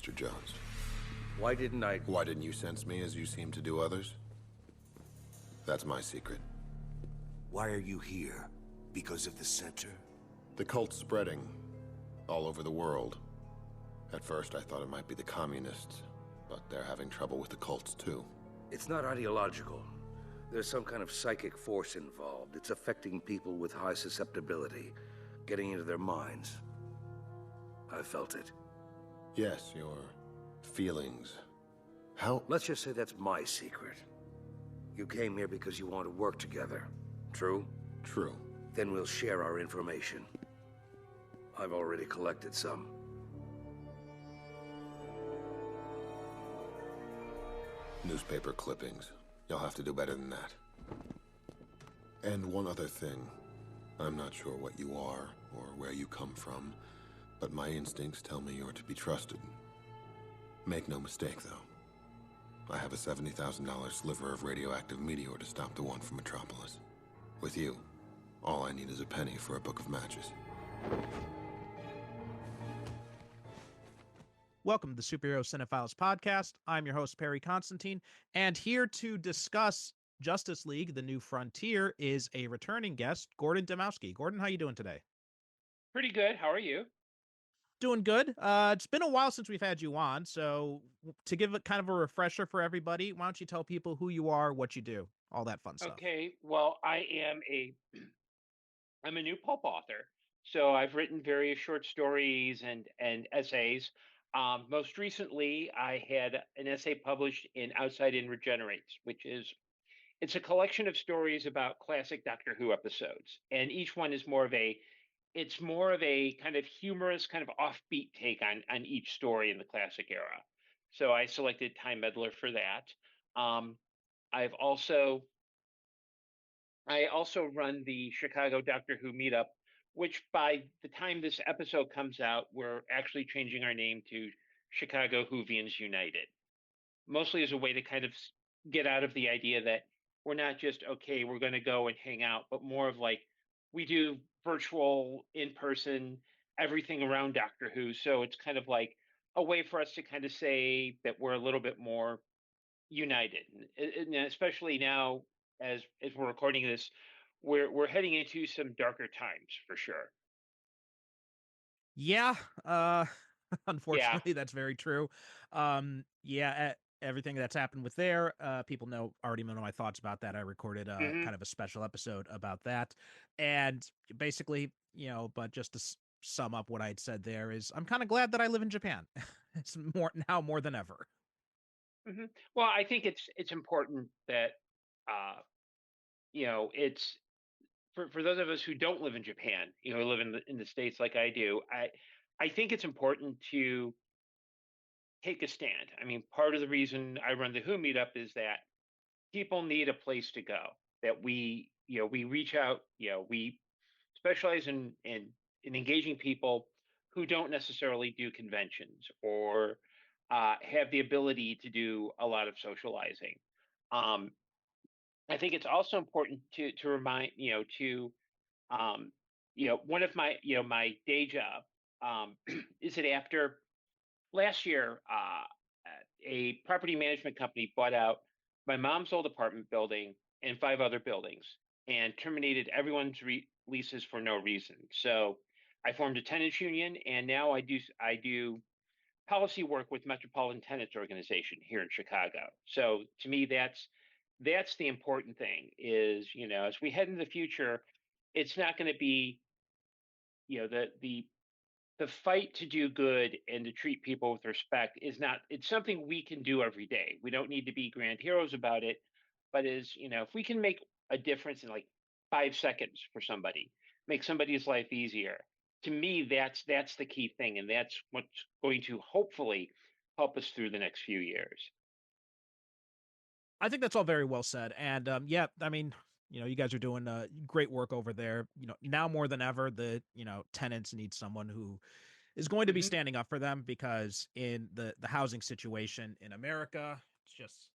Mr. Jones. Why didn't you sense me as you seem to do others? That's my secret. Why are you here? Because of the center? The cult's spreading all over the world. At first, I thought it might be the communists, but they're having trouble with the cults, too. It's not ideological. There's some kind of psychic force involved. It's affecting people with high susceptibility, getting into their minds. I felt it. Yes, your feelings. How? Let's just say that's my secret. You came here because you want to work together. True? True. Then we'll share our information. I've already collected some. Newspaper clippings. You'll have to do better than that. And one other thing. I'm not sure what you are or where you come from, but my instincts tell me you're to be trusted. Make no mistake, though. I have a $70,000 sliver of radioactive meteor to stop the one from Metropolis. With you, all I need is a penny for a book of matches. Welcome to the Superhero Cinephiles Podcast. I'm your host, Perry Constantine, and here to discuss Justice League, The New Frontier, is a returning guest, Gordon Dymowski. Gordon, how you doing today? Pretty good. How are you? Doing good. It's been a while since we've had you on, so to give it kind of a refresher for everybody, why don't you tell people who you are, what you do, all that fun stuff. Okay. Well, I'm a new pulp author. So I've written various short stories and essays. Most recently, I had an essay published in Outside In Regenerates, it's a collection of stories about classic Doctor Who episodes, and each one is more of a kind of humorous, kind of offbeat take on each story in the classic era. So I selected Time Meddler for that. I've also I also run the Chicago Doctor Who meetup, which by the time this episode comes out, we're actually changing our name to Chicago Whovians United, mostly as a way to kind of get out of the idea that we're not just, okay, we're going to go and hang out, but more of like we do virtual, in person, everything around Doctor Who. So it's kind of like a way for us to kind of say that we're a little bit more united, and especially now as we're recording this, we're heading into some darker times for sure. Yeah, Yeah. unfortunately, that's very true. Everything that's happened with there, people already know my thoughts about that. I recorded Hmm. kind of a special episode about that, and basically, but just to sum up what I'd said there is, I'm kind of glad that I live in Japan. It's more than ever. Hmm. Well, I think it's important that it's for those of us who don't live in Japan, who live in the States like I do. I think it's important to take a stand. I mean, part of the reason I run the Who meetup is that people need a place to go. That we reach out. We specialize in engaging people who don't necessarily do conventions or have the ability to do a lot of socializing. Um, I think it's also important to remind um, one of my day job is that after last year, a property management company bought out my mom's old apartment building and 5 other buildings and terminated everyone's leases for no reason. So I formed a tenants union, and now I do policy work with Metropolitan Tenants Organization here in Chicago. So to me, that's the important thing is, as we head into the future, it's not going to be, the fight to do good and to treat people with respect is not, it's something we can do every day. We don't need to be grand heroes about it, but if we can make a difference in like 5 seconds for somebody, make somebody's life easier, to me, that's the key thing. And that's what's going to hopefully help us through the next few years. I think that's all very well said. And I mean, you guys are doing great work over there. Now more than ever, the tenants need someone who is going to be Hmm. standing up for them, because in the housing situation in America, it's just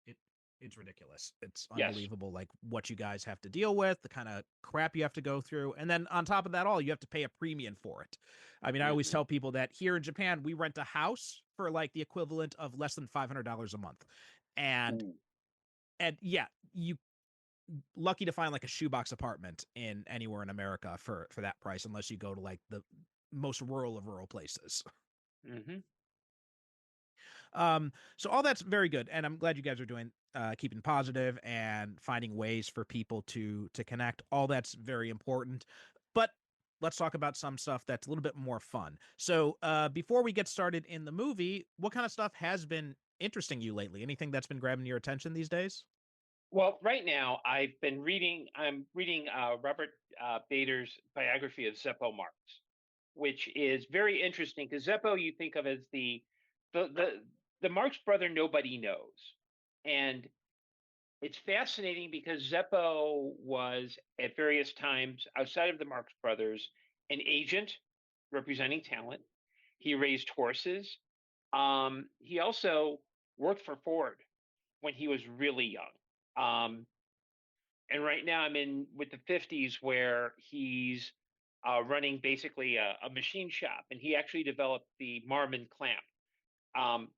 It's ridiculous. It's Yes. unbelievable, like what you guys have to deal with, the kind of crap you have to go through, and then on top of that all, you have to pay a premium for it. I mean, I always Hmm. tell people that here in Japan, we rent a house for like the equivalent of less than $500 a month, and Ooh. yeah, you lucky to find like a shoebox apartment in anywhere in America for that price, unless you go to like the most rural of rural places. Hmm. So all that's very good, and I'm glad you guys are doing keeping positive and finding ways for people to connect. All that's very important. But let's talk about some stuff that's a little bit more fun. So before we get started in the movie, what kind of stuff has been interesting you lately? Anything that's been grabbing your attention these days? Well, right now I'm reading Robert Bader's biography of Zeppo Marx, which is very interesting because Zeppo you think of as the the the Marx brother nobody knows, and it's fascinating because Zeppo was at various times outside of the Marx brothers an agent representing talent. He raised horses. He also worked for Ford when he was really young. And right now I'm in with the 50s where he's running basically a machine shop, and he actually developed the Marmon clamp,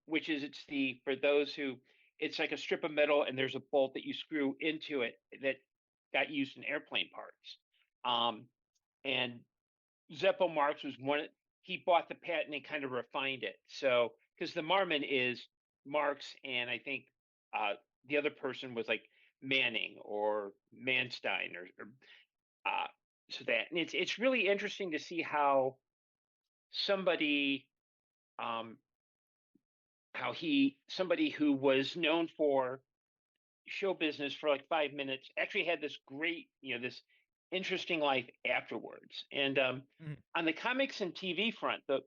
which is it's the for those who it's like a strip of metal and there's a bolt that you screw into it that got used in airplane parts. Um, and Zeppo Marx was one. He bought the patent and kind of refined it. So because the Marmon is Marx, and I think uh, the other person was like Manning or Manstein or so that. And it's really interesting to see how somebody um, somebody who was known for show business for like 5 minutes actually had this great this interesting life afterwards. And Mhm. on the comics and TV front, the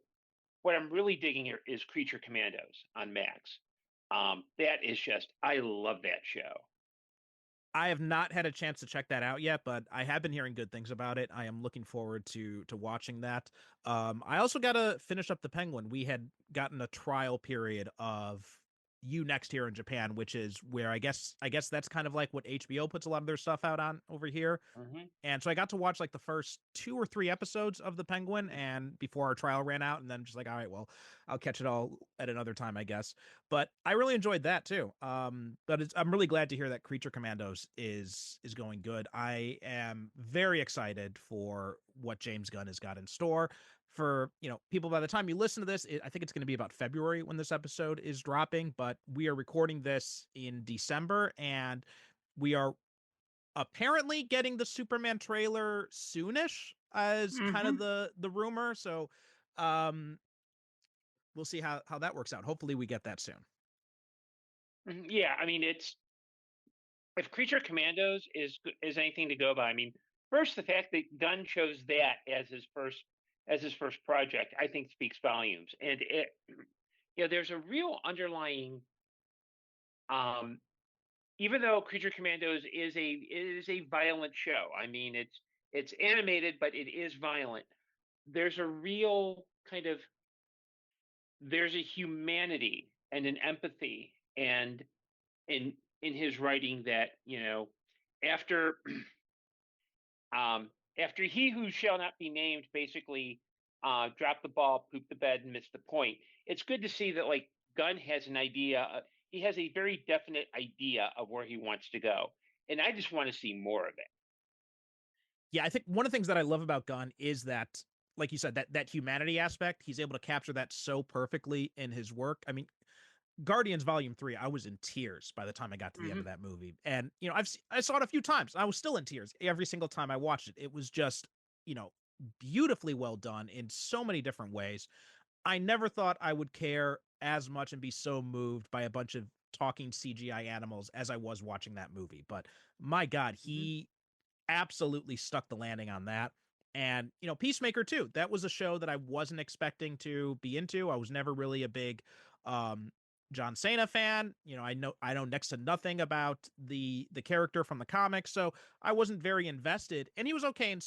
what I'm really digging here is Creature Commandos on Max. That is just I love that show. I have not had a chance to check that out yet, but I have been hearing good things about it. I am looking forward to watching that. I also got to finish up the Penguin. We had gotten a trial period of You Next here in Japan, which is where I guess that's kind of like what HBO puts a lot of their stuff out on over here. Hmm. And so I got to watch like the first 2 or 3 episodes of The Penguin, and before our trial ran out, and then just like, all right, well, I'll catch it all at another time, I guess. But I really enjoyed that too. But I'm really glad to hear that Creature Commandos is going good. I am very excited for what James Gunn has got in store for people. By the time you listen to this, I think it's going to be about February when this episode is dropping. But we are recording this in December, and we are apparently getting the Superman trailer soonish as kind of Hmm. the rumor. So um we'll see how that works out. Hopefully we get that soon. Yeah, I mean it's if Creature Commandos is anything to go by. I mean, first the fact that Gunn chose that as his first project, I think speaks volumes. And there's a real underlying um, even though Creature Commandos is a violent show. I mean, it's animated, but it is violent. There's a real kind of there's a humanity and an empathy and in his writing that after after he who shall not be named basically dropped the ball, pooped the bed, and missed the point. It's good to see that like Gunn has an idea. He has a very definite idea of where he wants to go, and I just want to see more of it. Yeah, I think one of the things that I love about Gunn is that, like you said, that humanity aspect, he's able to capture that so perfectly in his work. I mean, Guardians Volume 3, I was in tears by the time I got to the end Hmm. of that movie. And I saw it a few times. I was still in tears every single time I watched it. It was just, you know, beautifully well done in so many different ways. I never thought I would care as much and be so moved by a bunch of talking CGI animals as I was watching that movie. But my God, Hmm. he absolutely stuck the landing on that. And, Peacemaker too. That was a show that I wasn't expecting to be into. I was never really a big um John Cena fan. I know next to nothing about the character from the comics, so I wasn't very invested. And he was okay in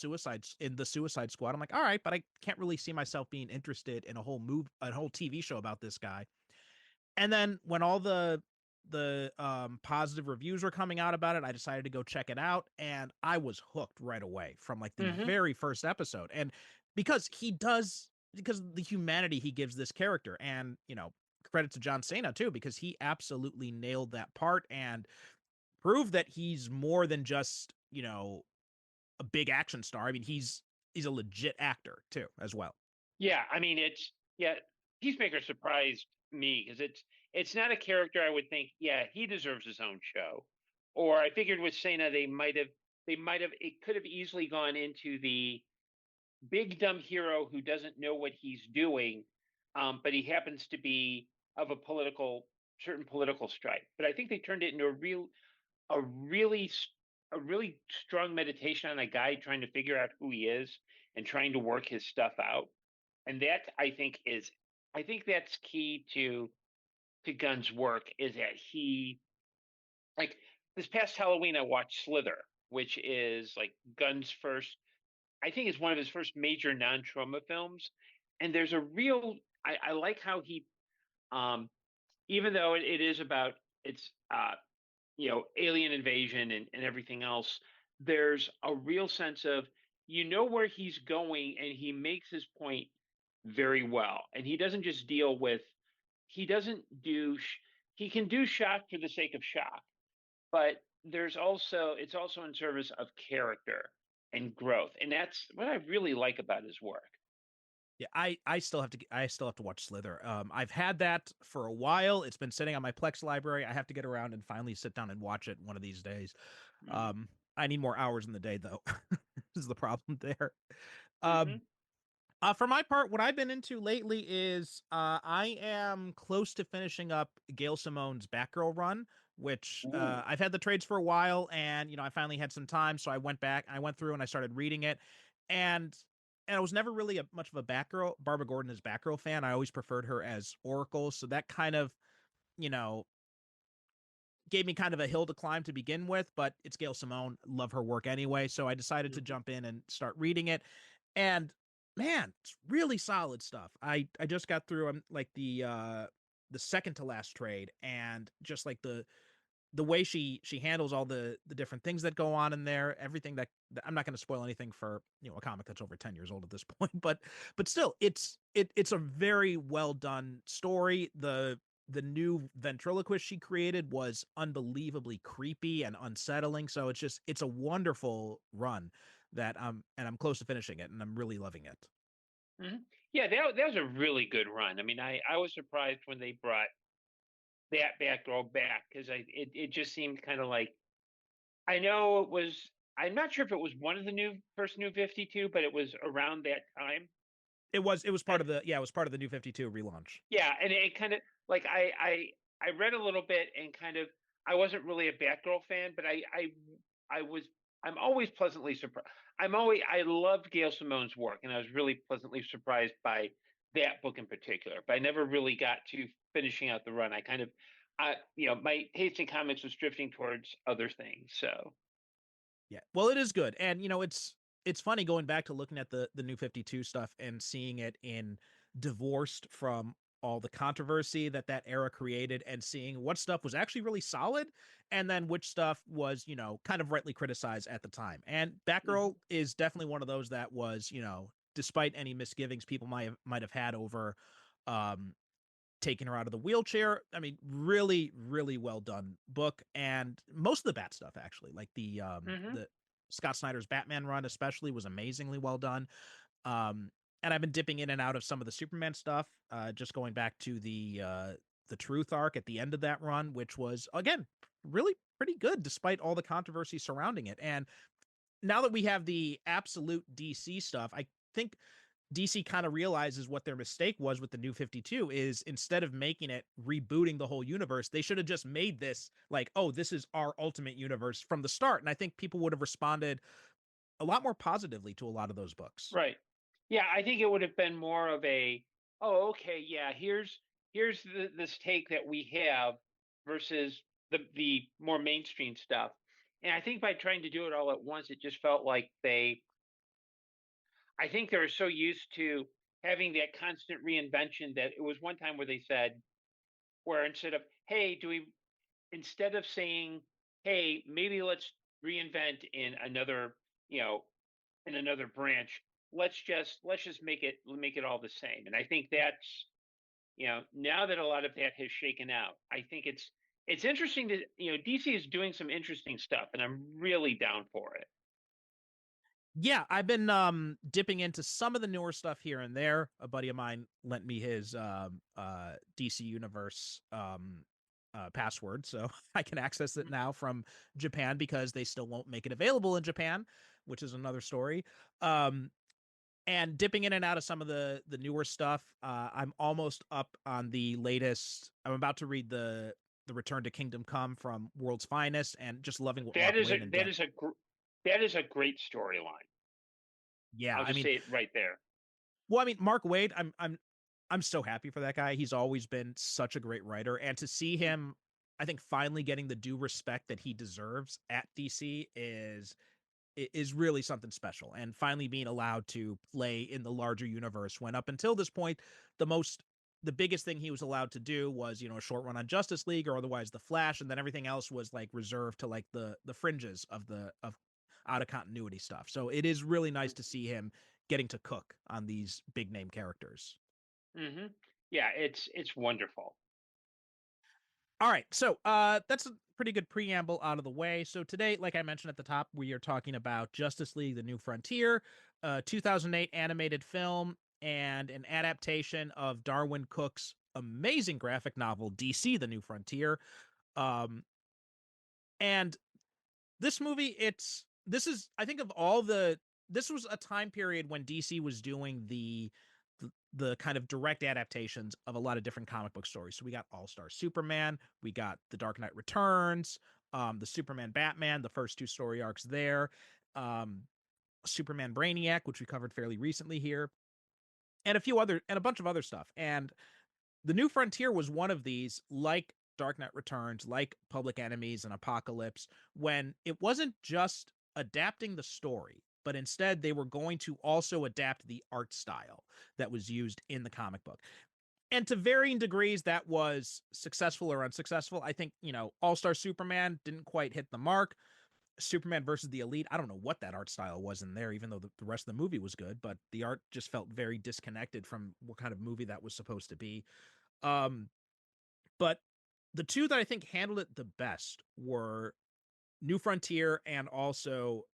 the Suicide Squad. I'm like, all right, but I can't really see myself being interested in a whole TV show about this guy. And then when all the the positive reviews were coming out about it, I decided to go check it out, and I was hooked right away from like the Hmm. very first episode. And because because of the humanity he gives this character, and credit to John Cena too, because he absolutely nailed that part and proved that he's more than just a big action star. I mean, he's a legit actor too, as well. Yeah, I mean, yeah. Peacemaker surprised me because it's not a character I would think. Yeah, he deserves his own show. Or I figured with Cena they might have it could have easily gone into the big dumb hero who doesn't know what he's doing, but he happens to be of a certain political stripe. But I think they turned it into a really a really strong meditation on a guy trying to figure out who he is and trying to work his stuff out. And that I think that's key to Gunn's work is that he like this past Halloween I watched Slither, which is like Gunn's first, I think it's one of his first major non-trauma films. And there's a real I like how he um even though it is about it's alien invasion and everything else, there's a real sense of where he's going, and he makes his point very well. And he doesn't just deal with he doesn't do he can do shock for the sake of shock, but it's also in service of character and growth, and that's what I really like about his work. Yeah, I still have to watch Slither. I've had that for a while. It's been sitting on my Plex library. I have to get around and finally sit down and watch it one of these days. Um, I need more hours in the day though. Is the problem there. Mm-hmm. For my part, what I've been into lately is I am close to finishing up Gail Simone's Batgirl run, which Ooh. I've had the trades for a while, and I finally had some time, so I went back, I went through, and I started reading it, and I was never really much of a Batgirl, Barbara Gordon as Batgirl fan. I always preferred her as Oracle, so that kind of you know gave me kind of a hill to climb to begin with. But it's Gail Simone, love her work anyway, so I decided to Mhm. jump in and start reading it, and man, it's really solid stuff. I just got through like the second to last trade, and just like the way she handles all the different things that go on in there, everything I'm not going to spoil anything for a comic that's over 10 years old at this point, but still, it's a very well done story. The new ventriloquist she created was unbelievably creepy and unsettling, so it's a wonderful run that I'm close to finishing it, and I'm really loving it. Mhm. Yeah, that was a really good run. I mean, I was surprised when they brought that Batgirl back because it just seemed kind of like I know it was. I'm not sure if it was one of the first New 52, but it was around that time. It was part And of the New 52 relaunch. yeah, and it kind of like I read a little bit and kind of I wasn't really a Batgirl fan, but I was I'm always pleasantly surprised. I loved Gail Simone's work, and I was really pleasantly surprised by that book in particular. But I never really got to finishing out the run. I kind of my taste in comics was drifting towards other things. So Yeah. Well, it is good. And it's funny going back to looking at the New 52 stuff and seeing it in divorced from all the controversy that era created, and seeing what stuff was actually really solid and then which stuff was, kind of rightly criticized at the time. And Batgirl mhm. is definitely one of those that was, despite any misgivings people might have had over um taking her out of the wheelchair. I mean, really, really well done book, and most of the Bat stuff actually, like Mhm. the Scott Snyder's Batman run especially was amazingly well done. Um, and I've been dipping in and out of some of the Superman stuff, just going back to the Truth arc at the end of that run, which was again really pretty good despite all the controversy surrounding it. And now that we have the absolute DC stuff, I think DC kind of realizes what their mistake was with the New 52 is, instead of making it rebooting the whole universe, they should have just made this like, oh, this is our ultimate universe from the start. And I think people would have responded a lot more positively to a lot of those books. Right. Yeah, I think it would have been more of a, oh, okay, yeah, here's this take that we have versus the more mainstream stuff. And I think by trying to do it all at once, it just felt like I think they were so used to having that constant reinvention that it was one time where they said, where instead of, hey, do we instead of saying, "Hey, maybe let's reinvent in another, you know, in another branch. Let's just make it all the same." And I think that's, now that a lot of that has shaken out, I think it's interesting that, DC is doing some interesting stuff, and I'm really down for it. Yeah, I've been dipping into some of the newer stuff here and there. A buddy of mine lent me his DC Universe password, so I can access it now from Japan because they still won't make it available in Japan, which is another story. Um, and dipping in and out of some of the newer stuff. I'm almost up on the latest. I'm about to read the Return to Kingdom Come from World's Finest, and just loving what That Mark is a Waid and that Dan. is a that is a great storyline. Yeah, I'll I just mean, say it right there. well, I mean, Mark Waid, I'm so happy for that guy. He's always been such a great writer, and to see him, I think, finally getting the due respect that he deserves at DC is really something special, and finally being allowed to play in the larger universe, when up until this point the biggest thing he was allowed to do was, a short run on Justice League or otherwise the Flash, and then everything else was like reserved to like the fringes of the of out of continuity stuff. So it is really nice to see him getting to cook on these big name characters. Hmm. Yeah, it's wonderful. All right, so that's a pretty good preamble out of the way. So today, like I mentioned at the top, we are talking about Justice League: The New Frontier, 2008 animated film, and an adaptation of Darwyn Cooke's amazing graphic novel DC: The New Frontier. Um, and this movie, this is, I think, of all the this was a time period when DC was doing the kind of direct adaptations of a lot of different comic book stories. So we got All Star Superman, we got The Dark Knight Returns, the Superman Batman, the first two story arcs there, um, Superman Brainiac, which we covered fairly recently here, and a bunch of other stuff. And The New Frontier was one of these, like Dark Knight Returns, like Public Enemies and Apocalypse, when it wasn't just adapting the story, but instead they were going to also adapt the art style that was used in the comic book. And to varying degrees, that was successful or unsuccessful. I think, All Star Superman didn't quite hit the mark. Superman versus the Elite, I don't know what that art style was in there, even though the rest of the movie was good, but the art just felt very disconnected from what kind of movie that was supposed to be. Um, but the two that I think handled it the best were New Frontier and also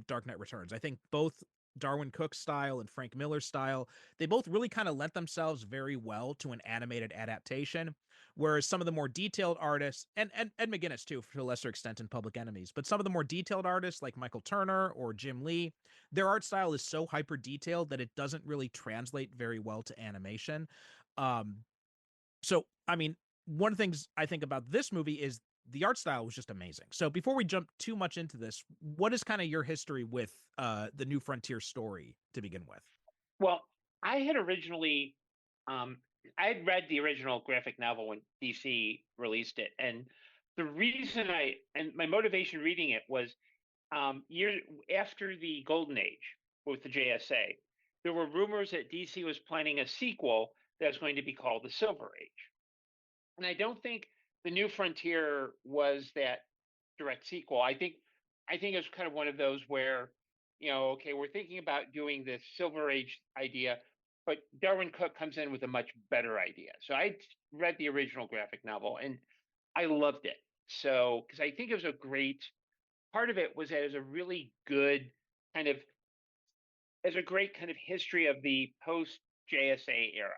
Dark Knight Returns. I think both Darwyn Cooke's style and Frank Miller's style, they both really kind of lent themselves very well to an animated adaptation. Whereas some of the more detailed artists, and Ed McGuinness too, to a lesser extent in Public Enemies, but some of the more detailed artists like Michael Turner or Jim Lee, their art style is so hyper detailed that it doesn't really translate very well to animation. Um, so, I mean, one of the things I think about this movie is the art style was just amazing. So before we jump too much into this, what is kind of your history with the New Frontier story to begin with? Well, I had originally, um, I had read the original graphic novel when DC released it, and the reason and my motivation reading it was, years after the Golden Age with the JSA, there were rumors that DC was planning a sequel that was going to be called the Silver Age. And I don't think the New Frontier was that direct sequel. I think it was kind of one of those where, okay, we're thinking about doing this Silver Age idea, but Darwyn Cooke comes in with a much better idea. So I read the original graphic novel and I loved it. So because I think it was a great part of it was that it was a really good kind of as a great kind of history of the post JSA era,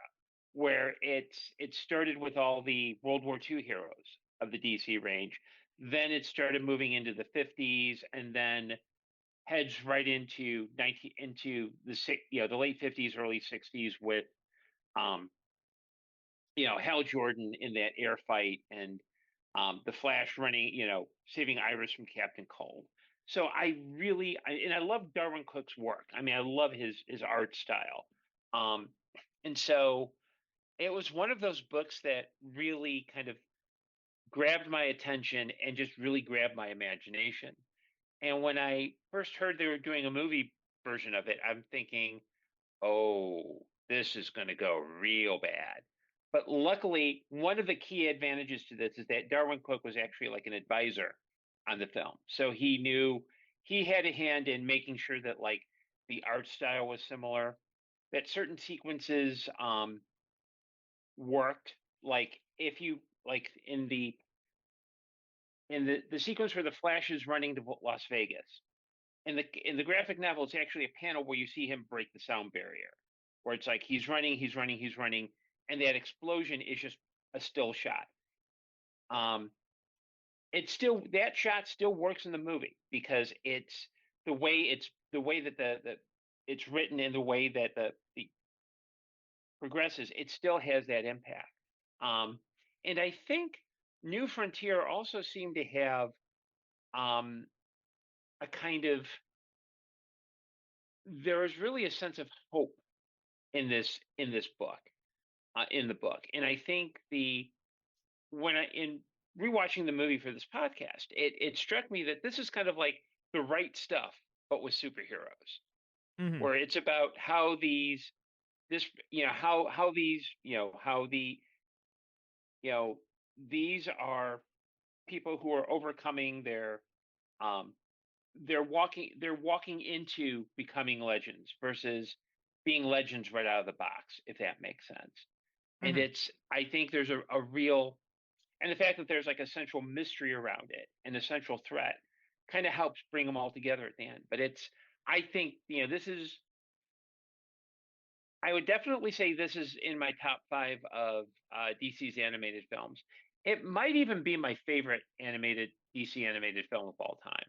where it started with all the World War II heroes of the DC range. Then it started moving into the 50s, and then heads right into the late 50s, early 60s with um, Hal Jordan in that air fight and the Flash running, saving Iris from Captain Cold. So and I love Darwyn Cooke's work. I mean, I love his art style. Um, and so it was one of those books that really kind of grabbed my attention and just really grabbed my imagination. And when I first heard they were doing a movie version of it, I'm thinking, oh, this is going to go real bad. But luckily, one of the key advantages to this is that Darwyn Cooke was actually like an advisor on the film. So he had a hand in making sure that like the art style was similar, that certain sequences worked. Like if you like in the sequence where the Flash is running to Las Vegas, in the graphic novel, it's actually a panel where you see him break the sound barrier, where it's like he's running, he's running, he's running, and that explosion is just a still shot. It's still that shot still works in the movie because it's the way that the it's written and the way that the progresses. It still has that impact. And I think New Frontier also seemed to have um, a kind of there is really a sense of hope in this book in the book, and I think the when I in rewatching the movie for this podcast, it struck me that this is kind of like the right stuff, but with superheroes, Hmm. where it's about how these this you know how these how the you know these are people who are overcoming their um they're walking into becoming legends versus being legends right out of the box, if that makes sense. And Hmm. it's I think there's a real and the fact that there's like a central mystery around it and a central threat kind of helps bring them all together at the end. But it's I think this is I would definitely say this is in my top five of DC's animated films. It might even be my favorite animated DC animated film of all time.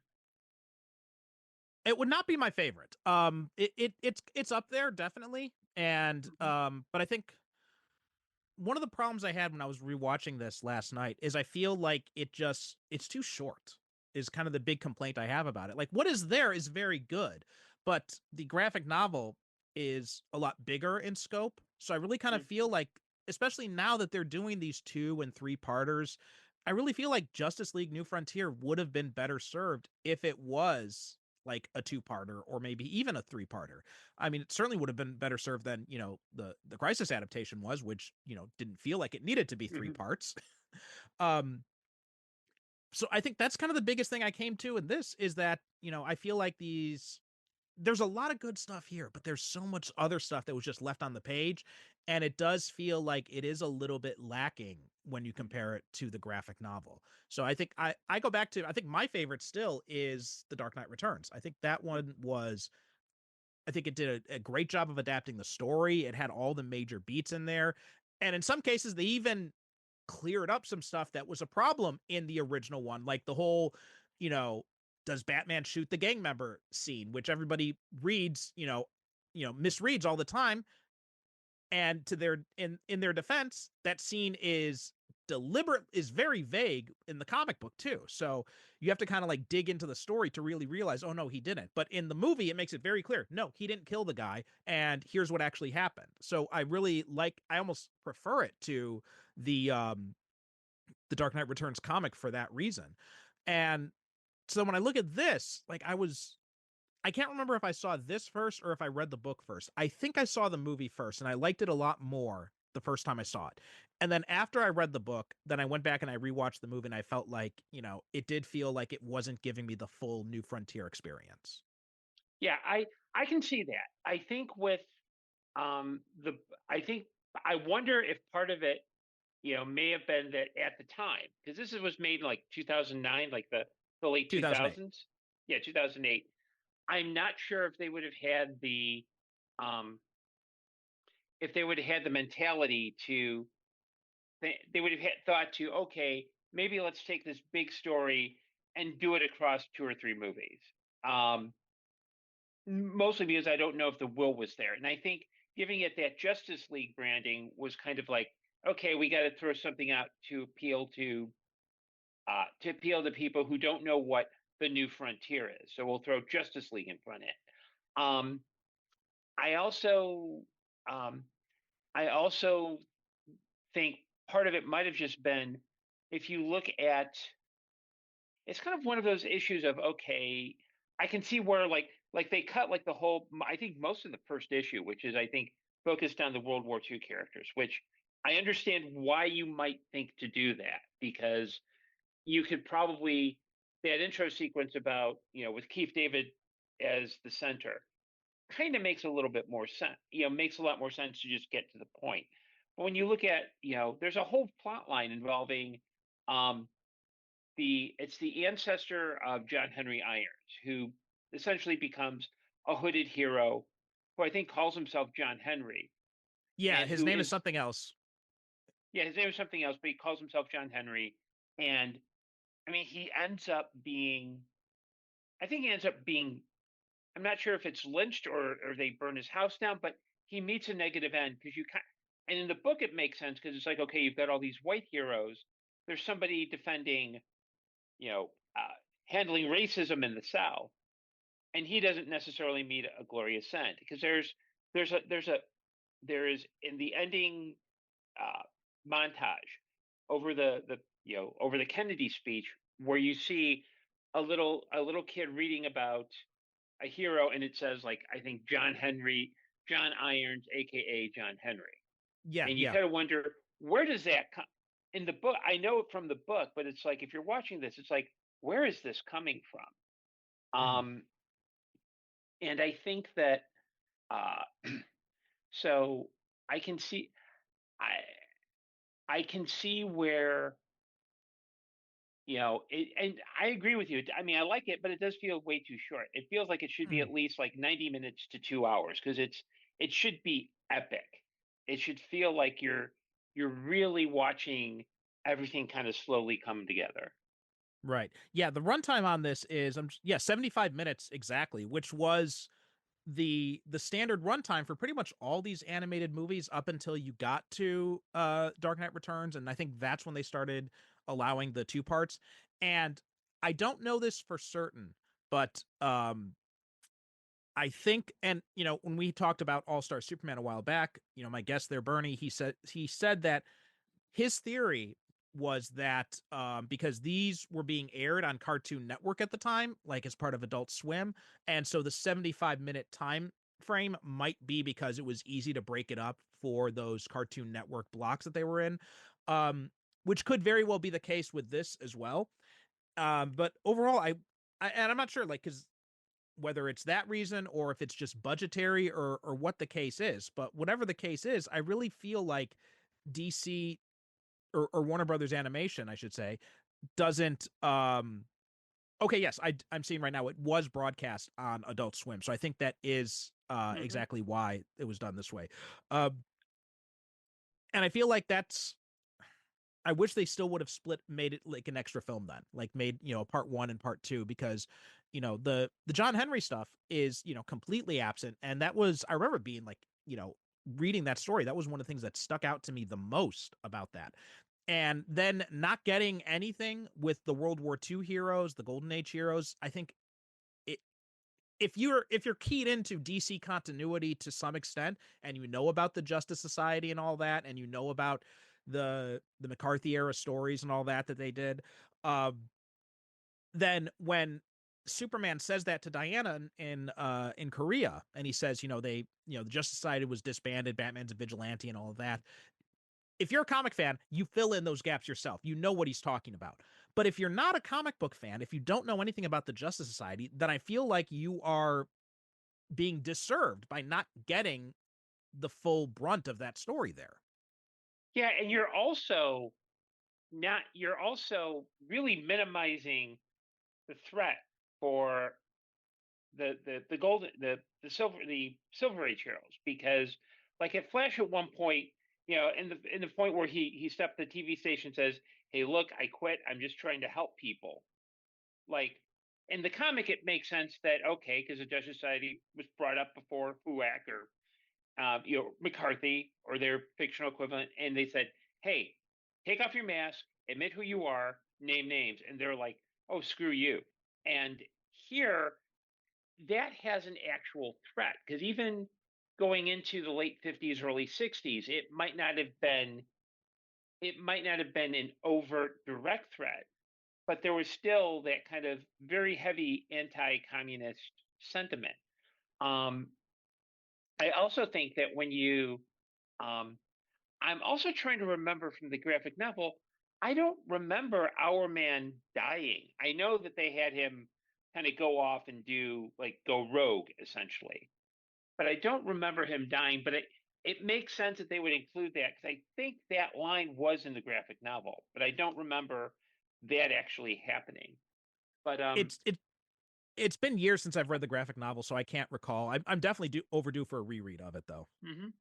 It would not be my favorite. It's up there definitely, and but I think one of the problems I had when I was rewatching this last night is I feel like it's too short. Is kind of the big complaint I have about it. Like what is there is very good, but the graphic novel is a lot bigger in scope. So I really kind of feel like, especially now that they're doing these 2 and 3 parters, I really feel like Justice League New Frontier would have been better served if it was like a 2-parter or maybe even a 3-parter. I mean, it certainly would have been better served than, the Crisis adaptation was, which, didn't feel like it needed to be 3 parts. um so I think that's kind of the biggest thing I came to in this is that, I feel like there's a lot of good stuff here, but there's so much other stuff that was just left on the page. And it does feel like it is a little bit lacking when you compare it to the graphic novel. So I think I go back to, I think my favorite still is The Dark Knight Returns. I think that one was, I think it did a great job of adapting the story. It had all the major beats in there. And in some cases, they even cleared up some stuff that was a problem in the original one, like the whole, you know, does Batman shoot the gang member scene, which everybody reads, misreads all the time. And to their in their defense, that scene is very vague in the comic book too. So you have to kind of like dig into the story to really realize, oh no, he didn't. But in the movie, it makes it very clear, no, he didn't kill the guy, and here's what actually happened. So I almost prefer it to the Dark Knight Returns comic for that reason. And so when I look at this, like I can't remember if I saw this first or if I read the book first. I think I saw the movie first, and I liked it a lot more the first time I saw it. And then after I read the book, then I went back and I rewatched the movie, and I felt like, it did feel like it wasn't giving me the full New Frontier experience. Yeah, I can see that. I think with the I think I wonder if part of it, may have been that at the time, because was made in like 2009, like the late 2008. 2000s. Yeah, 2008. I'm not sure if they would have had the um if they would have had the mentality to they would have thought to okay, maybe let's take this big story and do it across 2 or 3 movies. Um Mostly because I don't know if the will was there. And I think giving it that Justice League branding was kind of like, okay, we got to throw something out to appeal to people who don't know what the new frontier is. So we'll throw Justice League in front of it. I also um, I also think part of it might have just been if you look at it's kind of one of those issues of okay, I can see where like they cut like the whole I think most of the first issue, which is I think focused on the World War II characters, which I understand why you might think to do that, because you could probably, that intro sequence about, with Keith David as the center kind of makes a little bit more sense, makes a lot more sense to just get to the point. But when you look at, there's a whole plot line involving um, it's the ancestor of John Henry Irons, who essentially becomes a hooded hero who I think calls himself John Henry, Yeah, and his who name is is, something else. yeah, his name is something else, but he calls himself John Henry. And I mean, he ends up being, I think he ends up being, I'm not sure if it's lynched or they burn his house down, but he meets a negative end because and in the book it makes sense because it's like, okay, you've got all these white heroes. There's somebody defending, you know, uh, handling racism in the South, and he doesn't necessarily meet a glorious end because there's a there's a there is in the ending uh, montage over over the Kennedy speech where you see a little kid reading about a hero, and it says, like, I think John Irons, aka John Henry, Yeah, and you yeah. kind of wonder, where does that come in the book? I know it from the book, but it's like, if you're watching this, it's like, where is this coming from? Mhm. And I think that uh, so I can see I can see where, and I agree with you. I mean, I like it, but it does feel way too short. It feels like it should be Mhm. at least like 90 minutes to 2 hours because it should be epic. It should feel like you're really watching everything kind of slowly come together. Right. Yeah, the runtime on this is 75 minutes exactly, which was the standard runtime for pretty much all these animated movies up until you got to Dark Knight Returns, and I think that's when they started allowing the two parts. And I don't know this for certain, but I think, and when we talked about All-Star Superman a while back, my guest there, Bernie, he said that his theory was that because these were being aired on Cartoon Network at the time, like as part of Adult Swim, and so the 75-minute time frame might be because it was easy to break it up for those Cartoon Network blocks that they were in, which could very well be the case with this as well. But overall, and I'm not sure, like, because whether it's that reason or if it's just budgetary or what the case is, but whatever the case is, I really feel like DC or Warner Brothers Animation, I should say, doesn't okay, yes, I'm seeing right now it was broadcast on Adult Swim. So I think that is Hmm. exactly why it was done this way. Uh and I feel like that's I wish they still would have made it like an extra film then, like made a part one and part two, because the John Henry stuff is completely absent, and that was I remember being like reading that story, that was one of the things that stuck out to me the most about that. And then not getting anything with the World War II heroes, the Golden Age heroes, I think it, if you're keyed into DC continuity to some extent, and about the Justice Society and all that, and about the McCarthy era stories and all that they did, um, then when Superman says that to Diana in Korea, and he says, the Justice Society was disbanded, Batman's a vigilante, and all of that. If you're a comic fan, you fill in those gaps yourself. You know what he's talking about. But if you're not a comic book fan, if you don't know anything about the Justice Society, then I feel like you are being disserved by not getting the full brunt of that story there. Yeah, and you're also really minimizing the threat for the golden the silver age heroes, because like at Flash at one point, in the point where he stepped the TV station, says, hey, look, I quit, I'm just trying to help people. Like, in the comic it makes sense that, okay, because the Justice Society was brought up before FUAC or McCarthy or their fictional equivalent, and they said, hey, take off your mask, admit who you are, name names, and they're like, oh, screw you. And here, that has an actual threat, because even going into the late 50s, early 60s, it might not have been an overt direct threat, but there was still that kind of very heavy anti-communist sentiment. um, I also think that when you um, I'm also trying to remember from the graphic novel. I don't remember Our Man dying. I know that they had him kind of go off and do like go rogue essentially, but I don't remember him dying. But it makes sense that they would include that because I think that line was in the graphic novel, but I don't remember that actually happening. But It's it's been years since I've read the graphic novel, so I can't recall. I'm definitely overdue for a reread of it, though. mhm.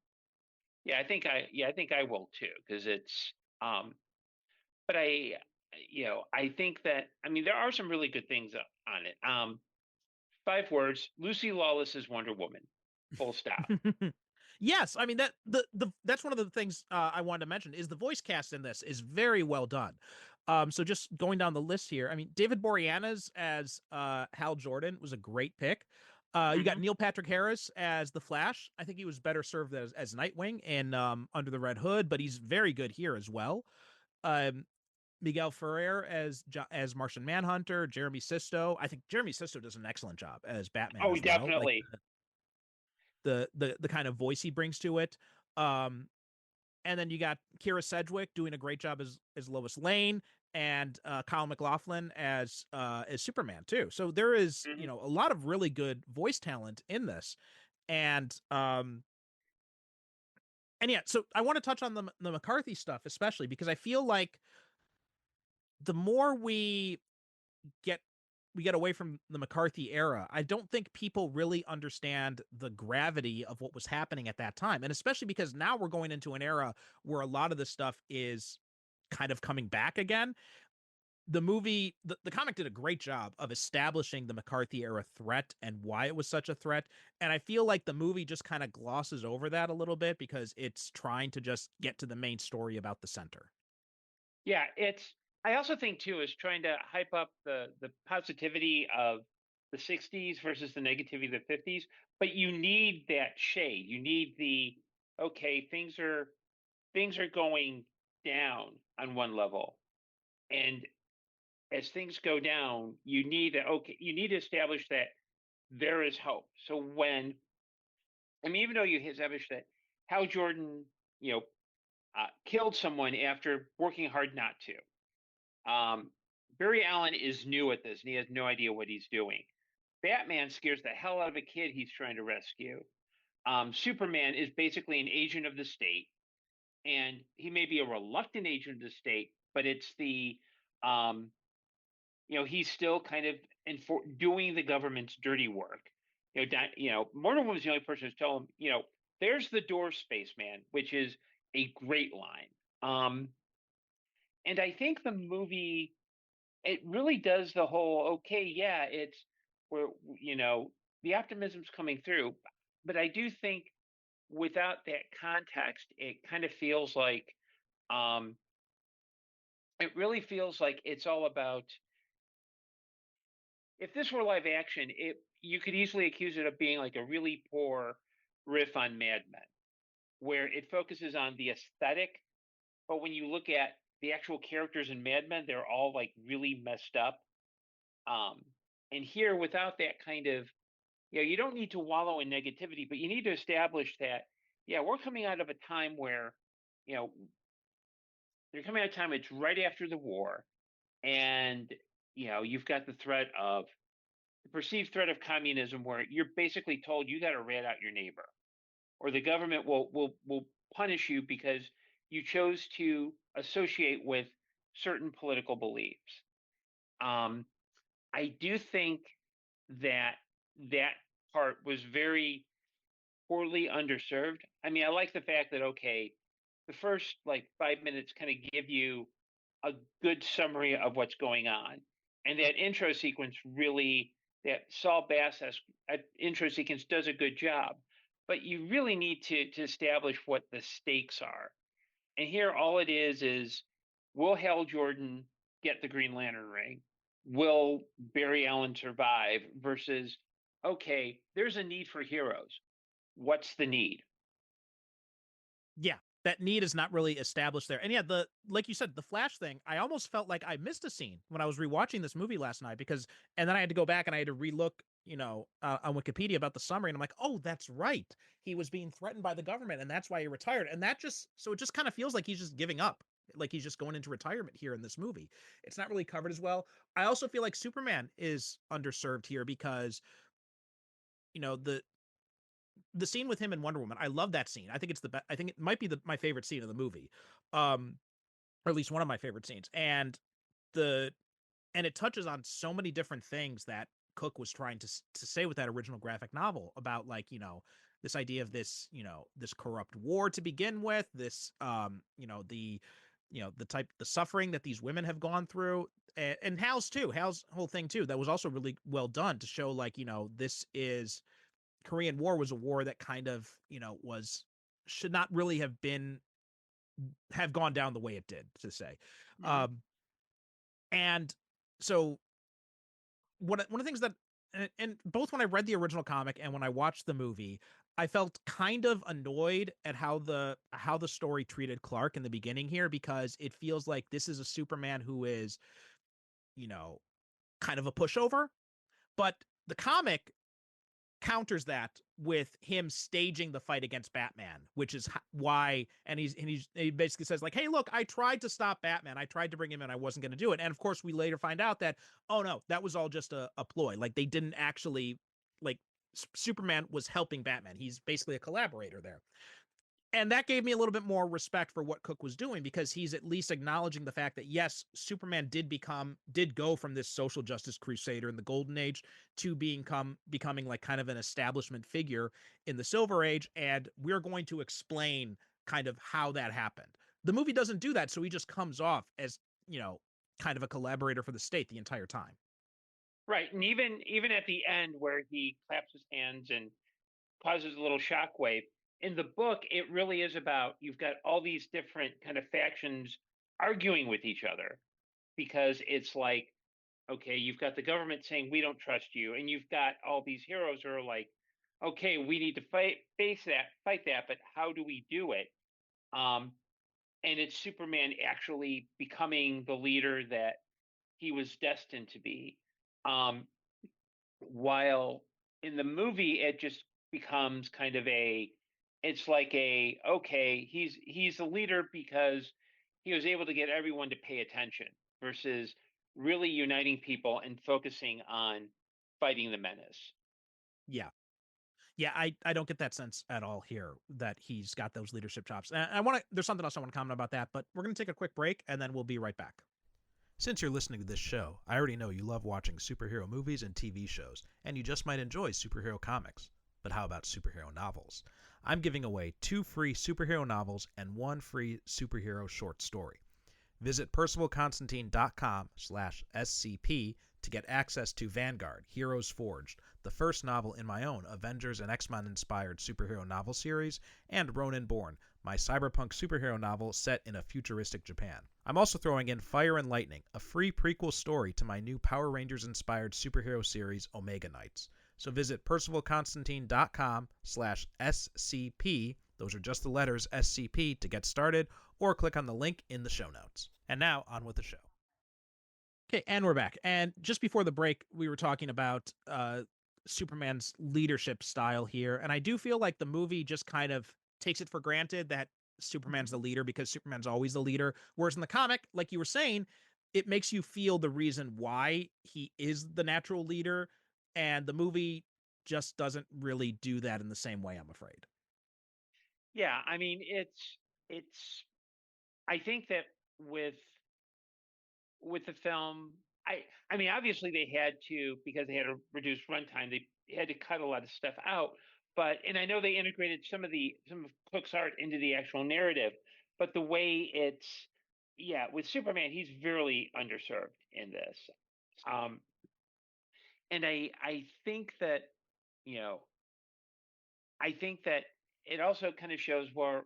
I think I will too because it's but I think that I mean there are some really good things on it. 5 words: Lucy Lawless is Wonder Woman. Full stop. Yes, I mean that the that's one of the things I wanted to mention is the voice cast in this is very well done. So just going down the list here, I mean David Boreanaz as Hal Jordan was a great pick. You got Hmm. Neil Patrick Harris as the Flash. I think he was better served as Nightwing in Under the Red Hood, but he's very good here as well. Um, Miguel Ferrer as Martian Manhunter. Jeremy Sisto. I think Jeremy Sisto does an excellent job as Batman Oh, as well. Like definitely. the kind of voice he brings to it. Um, and then you got Kira Sedgwick doing a great job as Lois Lane, and Kyle MacLachlan as Superman too. So there is Hmm. a lot of really good voice talent in this, and yeah. So I want to touch on the McCarthy stuff especially because I feel like the more get we get away from the McCarthy era, I don't think people really understand the gravity of what was happening at that time. And especially because now we're going into an era where a lot of this stuff is kind of coming back again. The comic did a great job of establishing the McCarthy era threat and why it was such a threat. And I feel like the movie just kind of glosses over that a little bit because it's trying to just get to the main story about the center. Yeah, it's. I also think too is trying to hype up the positivity of the '60s versus the negativity of the '50s. But you need that shade. You need the okay. Things are going down on one level, and as things go down, you need to establish that there is hope. So when I mean, even though you established that Hal Jordan, you know, killed someone after working hard not to. Barry Allen is new at this, and he has no idea what he's doing. Batman scares the hell out of a kid he's trying to rescue. Superman is basically an agent of the state, and he may be a reluctant agent of the state, but it's um, he's still kind of doing the government's dirty work. Wonder Woman's the only person who's telling him, there's the door, spaceman, which is a great line. And I think the movie it really does the whole okay, yeah, it's where the optimism's coming through, but I do think without that context, it kind of feels like um, it really feels like it's all about if this were live action, it you could easily accuse it of being like a really poor riff on Mad Men, where it focuses on the aesthetic, but when you look at the actual characters in Mad Men, they're all like really messed up. Um, and here, without that kind of, you don't need to wallow in negativity, but you need to establish that, yeah, we're coming out of a time where, you know, they're coming out of a time, it's right after the war. And, you've got the perceived threat of communism where you're basically told you got to rat out your neighbor or the government will punish you because you chose to associate with certain political beliefs. Um, I do think that that part was very poorly underserved. I mean, I like the fact that okay, the first like 5 minutes kind of give you a good summary of what's going on, and that intro sequence really that Saul Bass intro sequence does a good job. But you really need to establish what the stakes are. And here, all it is will Hal Jordan get the Green Lantern ring? Will Barry Allen survive? Versus, okay, there's a need for heroes. What's the need? Yeah, that need is not really established there. And yeah, the like you said, the Flash thing, I almost felt like I missed a scene when I was rewatching this movie last night because and then I had to go back and I had to relook on Wikipedia about the summary, and I'm like, oh, that's right. He was being threatened by the government, and that's why he retired. And that just so it just kind of feels like he's just giving up, like he's just going into retirement here in this movie. It's not really covered as well. I also feel like Superman is underserved here because the scene with him and Wonder Woman. I love that scene. I think it's the best. I think it might be my favorite scene of the movie, or at least one of my favorite scenes. The and it touches on so many different things that Cook was trying to say with that original graphic novel about, like, this idea of this corrupt war to begin with, this the suffering that these women have gone through, and Hal's whole thing too, that was also really well done to show, like, this is Korean War was a war that kind of, was should not really have gone down the way it did, to say. Mhm. And so one of the things that and both when I read the original comic and when I watched the movie, I felt kind of annoyed at how the story treated Clark in the beginning here, because it feels like this is a Superman who is, you know, kind of a pushover, but the comic counters that with him staging the fight against Batman, which is why, and he basically says, like, hey, look, I tried to stop Batman, I tried to bring him in, I wasn't going to do it. And of course we later find out that, oh no, that was all just a ploy. Like, they didn't actually, like, Superman was helping Batman, he's basically a collaborator there. And that gave me a little bit more respect for what Cook was doing, because he's at least acknowledging the fact that, yes, Superman did go from this social justice crusader in the Golden Age to becoming like kind of an establishment figure in the Silver Age, and we're going to explain kind of how that happened. The movie doesn't do that, so he just comes off as, kind of a collaborator for the state the entire time. Right, and even at the end where he claps his hands and causes a little shockwave, in the book it really is about, you've got all these different kind of factions arguing with each other, because it's like, okay, you've got the government saying we don't trust you, and you've got all these heroes who are like, okay, we need to fight that, but how do we do it? Um, and it's Superman actually becoming the leader that he was destined to be. Um, while in the movie it just becomes kind of it's like okay, he's a leader because he was able to get everyone to pay attention, versus really uniting people and focusing on fighting the menace. Yeah. Yeah, I don't get that sense at all here that he's got those leadership chops. And I want to. There's something else I want to comment about that, but we're going to take a quick break and then we'll be right back. Since you're listening to this show, I already know you love watching superhero movies and TV shows, and you just might enjoy superhero comics. But how about superhero novels? I'm giving away 2 free superhero novels and 1 free superhero short story. Visit percivalconstantine.com/SCP to get access to Vanguard, Heroes Forged, the first novel in my own Avengers and X-Men inspired superhero novel series, and Ronin Born, my cyberpunk superhero novel set in a futuristic Japan. I'm also throwing in Fire and Lightning, a free prequel story to my new Power Rangers inspired superhero series Omega Knights. So visit percivalconstantine.com/SCP, those are just the letters SCP, to get started, or click on the link in the show notes. And now, on with the show. Okay, and we're back. And just before the break, we were talking about Superman's leadership style here. And I do feel like the movie just kind of takes it for granted that Superman's the leader because Superman's always the leader. Whereas in the comic, like you were saying, it makes you feel the reason why he is the natural leader. And the movie just doesn't really do that in the same way, I'm afraid. Yeah, I mean, it's I think that with the film, I mean, obviously they had to, because they had a reduced runtime, they had to cut a lot of stuff out. But and I know they integrated some of Cook's art into the actual narrative, but the way it's, yeah, with Superman, he's very underserved in this. Um, and I think that, you know, I think that it also kind of shows where,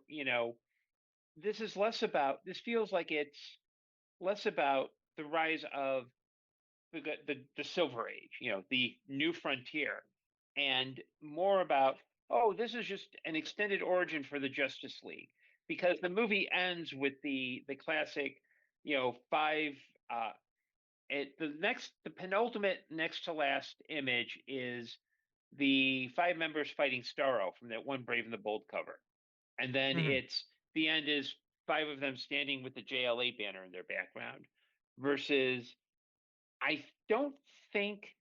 this feels like it's less about the rise of the Silver Age, the new frontier, and more about, oh, this is just an extended origin for the Justice League, because the movie ends with the classic, 5 the penultimate next to last image is the 5 members fighting Starro from that one Brave and the Bold cover. And then Mhm. the end is 5 of them standing with the JLA banner in their background versus I don't think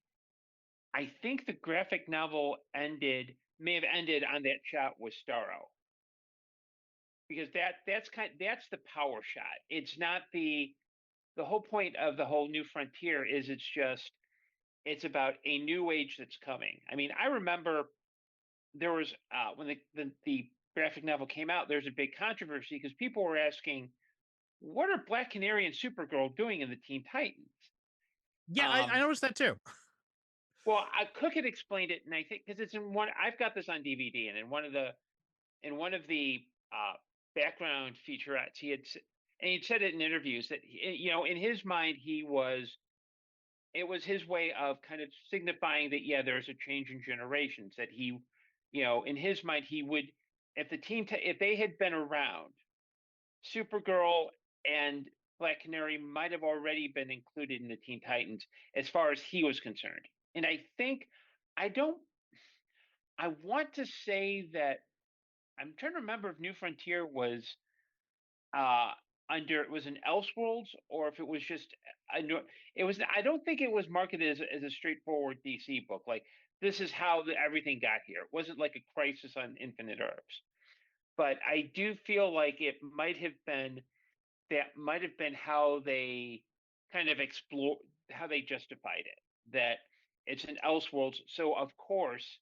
I think the graphic novel may have ended on that shot with Starro because that's the power shot. It's not the whole point of the whole New Frontier is it's about a new age that's coming. I mean, I remember there was when the graphic novel came out, there's a big controversy because people were asking, what are Black Canary and Supergirl doing in the Teen Titans? Yeah, I Um, noticed that too. well, Cook had explained it, and I think because it's in one, I've got this on DVD, and in one of the background featurettes, and he'd said it in interviews that in his mind it was his way of kind of signifying that yeah, there's a change in generations that in his mind he would if they had been around, Supergirl and Black Canary might have already been included in the Teen Titans as far as he was concerned. And I think I don't I want to say that I'm trying to remember if New Frontier was uh under it was an Elseworlds or if it was just it was I don't think it was marketed as a straightforward DC book like this is how everything got here. It wasn't like a Crisis on Infinite Earths. But I do feel like that might have been how they kind of explore how they justified it that it's an Elseworlds, so of course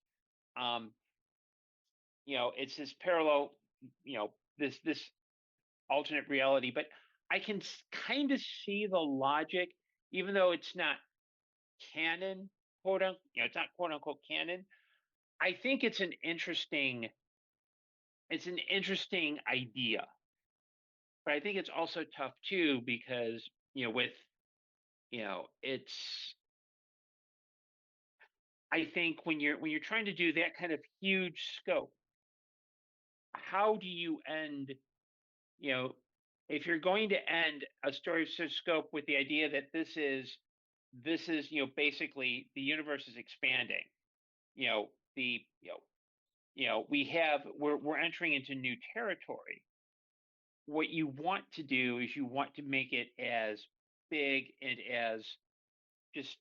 um it's this parallel, this alternate reality, but I can kind of see the logic even though it's not canon, it's not quote unquote canon. I think it's an interesting idea, but I think it's also tough too because with it's I think when you're trying to do that kind of huge scope, how do you end, you know, if you're going to end a story of such scope with the idea that this is basically the universe is expanding, you know, the we're entering into new territory. What you want to do is you want to make it as big and as just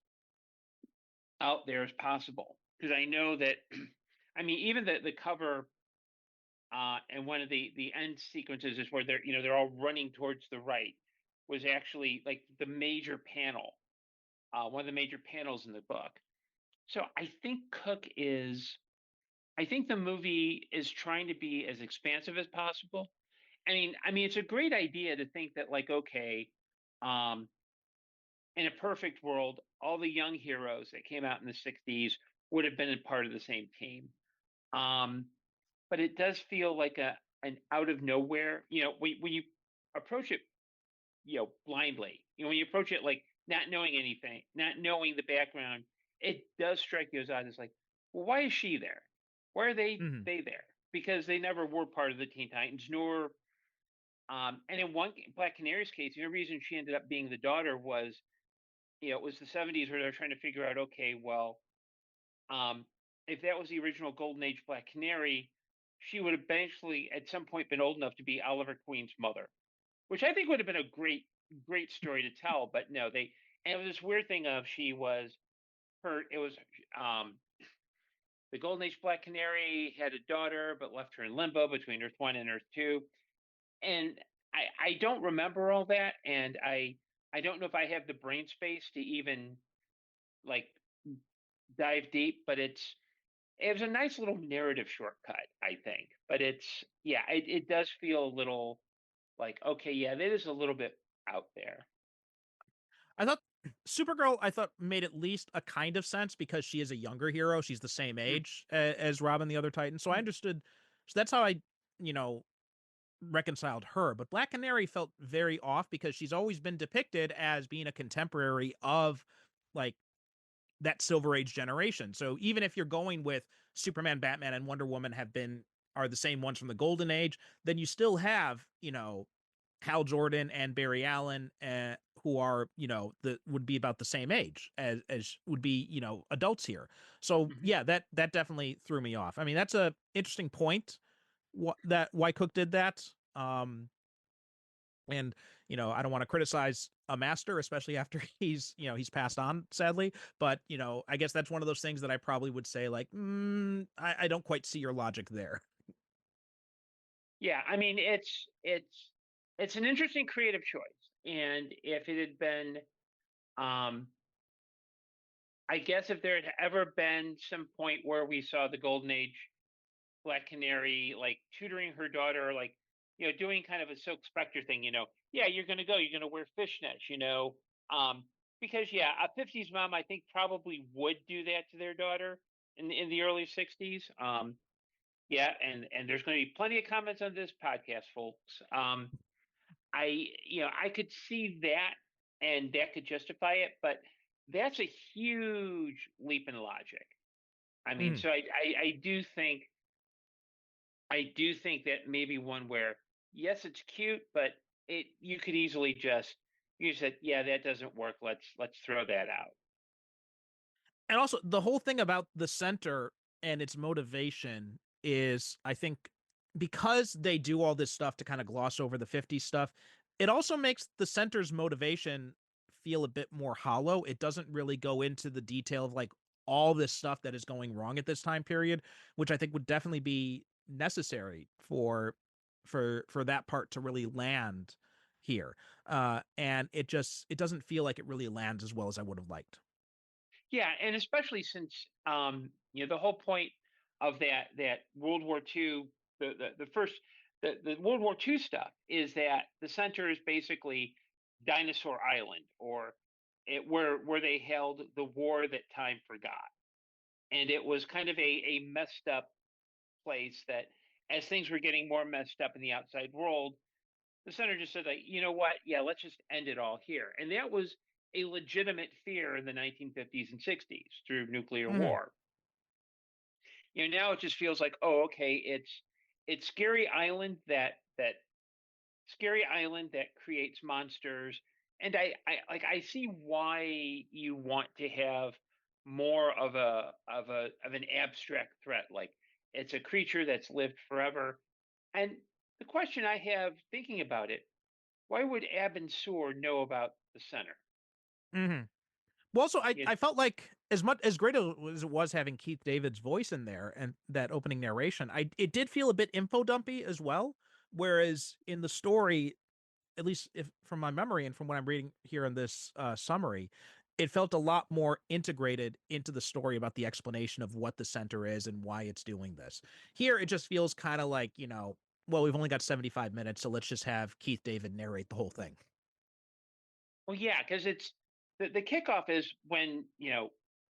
out there as possible because I know that I mean even the cover and one of the end sequences is where they're all running towards the right was actually like the major panel, one of the major panels in the book. So I think the movie is trying to be as expansive as possible. I mean it's a great idea to think that like okay, um, in a perfect world, all the young heroes that came out in the '60s would have been a part of the same team. Um, but it does feel like an out of nowhere. When you approach it, blindly. When you approach it like not knowing anything, not knowing the background, it does strike you as odd. It's like, well, why is she there? Why are Mhm. they there? Because they never were part of the Teen Titans, nor and in one Black Canary's case, the only reason she ended up being the daughter was it was the '70s where they're trying to figure out, okay, well, um, if that was the original Golden Age Black Canary, she would have eventually, at some point, been old enough to be Oliver Queen's mother, which I think would have been a great story to tell. But no, and it was this weird thing of she was her. It was um, the Golden Age Black Canary had a daughter, but left her in limbo between Earth One and Earth Two, and I don't remember all that, and I don't know if I have the brain space to even like dive deep, but it was a nice little narrative shortcut, I think. But it does feel a little like okay, yeah, that is a little bit out there. I thought Supergirl, I thought made at least a kind of sense because she is a younger hero. She's the same Mm, age as Robin the other Titan. So I mm, understood. So that's how I, you know, reconciled her. But Black Canary felt very off because she's always been depicted as being a contemporary of like that Silver Age generation. So even if you're going with Superman, Batman, and Wonder Woman are the same ones from the Golden Age, then you still have, Hal Jordan and Barry Allen, who are, would be about the same age as would be, adults here. So Mhm. yeah, that definitely threw me off. I mean, that's a interesting point. That why Cook did that. And I don't want to criticize a master, especially after he's passed on, sadly. But I guess that's one of those things that I probably would say, like, I don't quite see your logic there. Yeah, I mean, it's an interesting creative choice, and if it had been, um, I guess if there had ever been some point where we saw the golden age Black Canary like tutoring her daughter, like doing kind of a Silk Spectre thing, yeah, you're gonna wear fishnets, um, because yeah, a '50s mom I think probably would do that to their daughter in the early '60s. Yeah, and there's going to be plenty of comments on this podcast, folks. I could see that, and that could justify it, but that's a huge leap in logic. I mean, Mhm. so I do think that maybe one where yes, it's cute, but it you could easily just you said, yeah, that doesn't work. Let's throw that out. And also the whole thing about the center and its motivation is, I think, because they do all this stuff to kind of gloss over the '50s stuff, it also makes the center's motivation feel a bit more hollow. It doesn't really go into the detail of like all this stuff that is going wrong at this time period, which I think would definitely be necessary for that part to really land here. And it doesn't feel like it really lands as well as I would have liked. Yeah, and especially since the whole point of that World War II, the first the World War II stuff is that the center is basically Dinosaur Island, or where they held the war that time forgot, and it was kind of a messed up place that as things were getting more messed up in the outside world, the center just said, like, you know what? Yeah, let's just end it all here. And that was a legitimate fear in the 1950s and 60s through nuclear Mhm. war. Now it just feels like, oh, okay, it's scary island that creates monsters. And I see why you want to have more of an abstract threat, like it's a creature that's lived forever. And the question I have thinking about it, why would Ab and Sur know about the center? Mhm. Well, also, I You I felt like as much as great as it was having Keith David's voice in there and that opening narration, it did feel a bit info dumpy as well. Whereas in the story, at least if from my memory and from what I'm reading here in this summary, it felt a lot more integrated into the story about the explanation of what the center is and why it's doing this. Here, it just feels kind of like, well, we've only got 75 minutes, so let's just have Keith David narrate the whole thing. Well, yeah, because it's the kickoff is when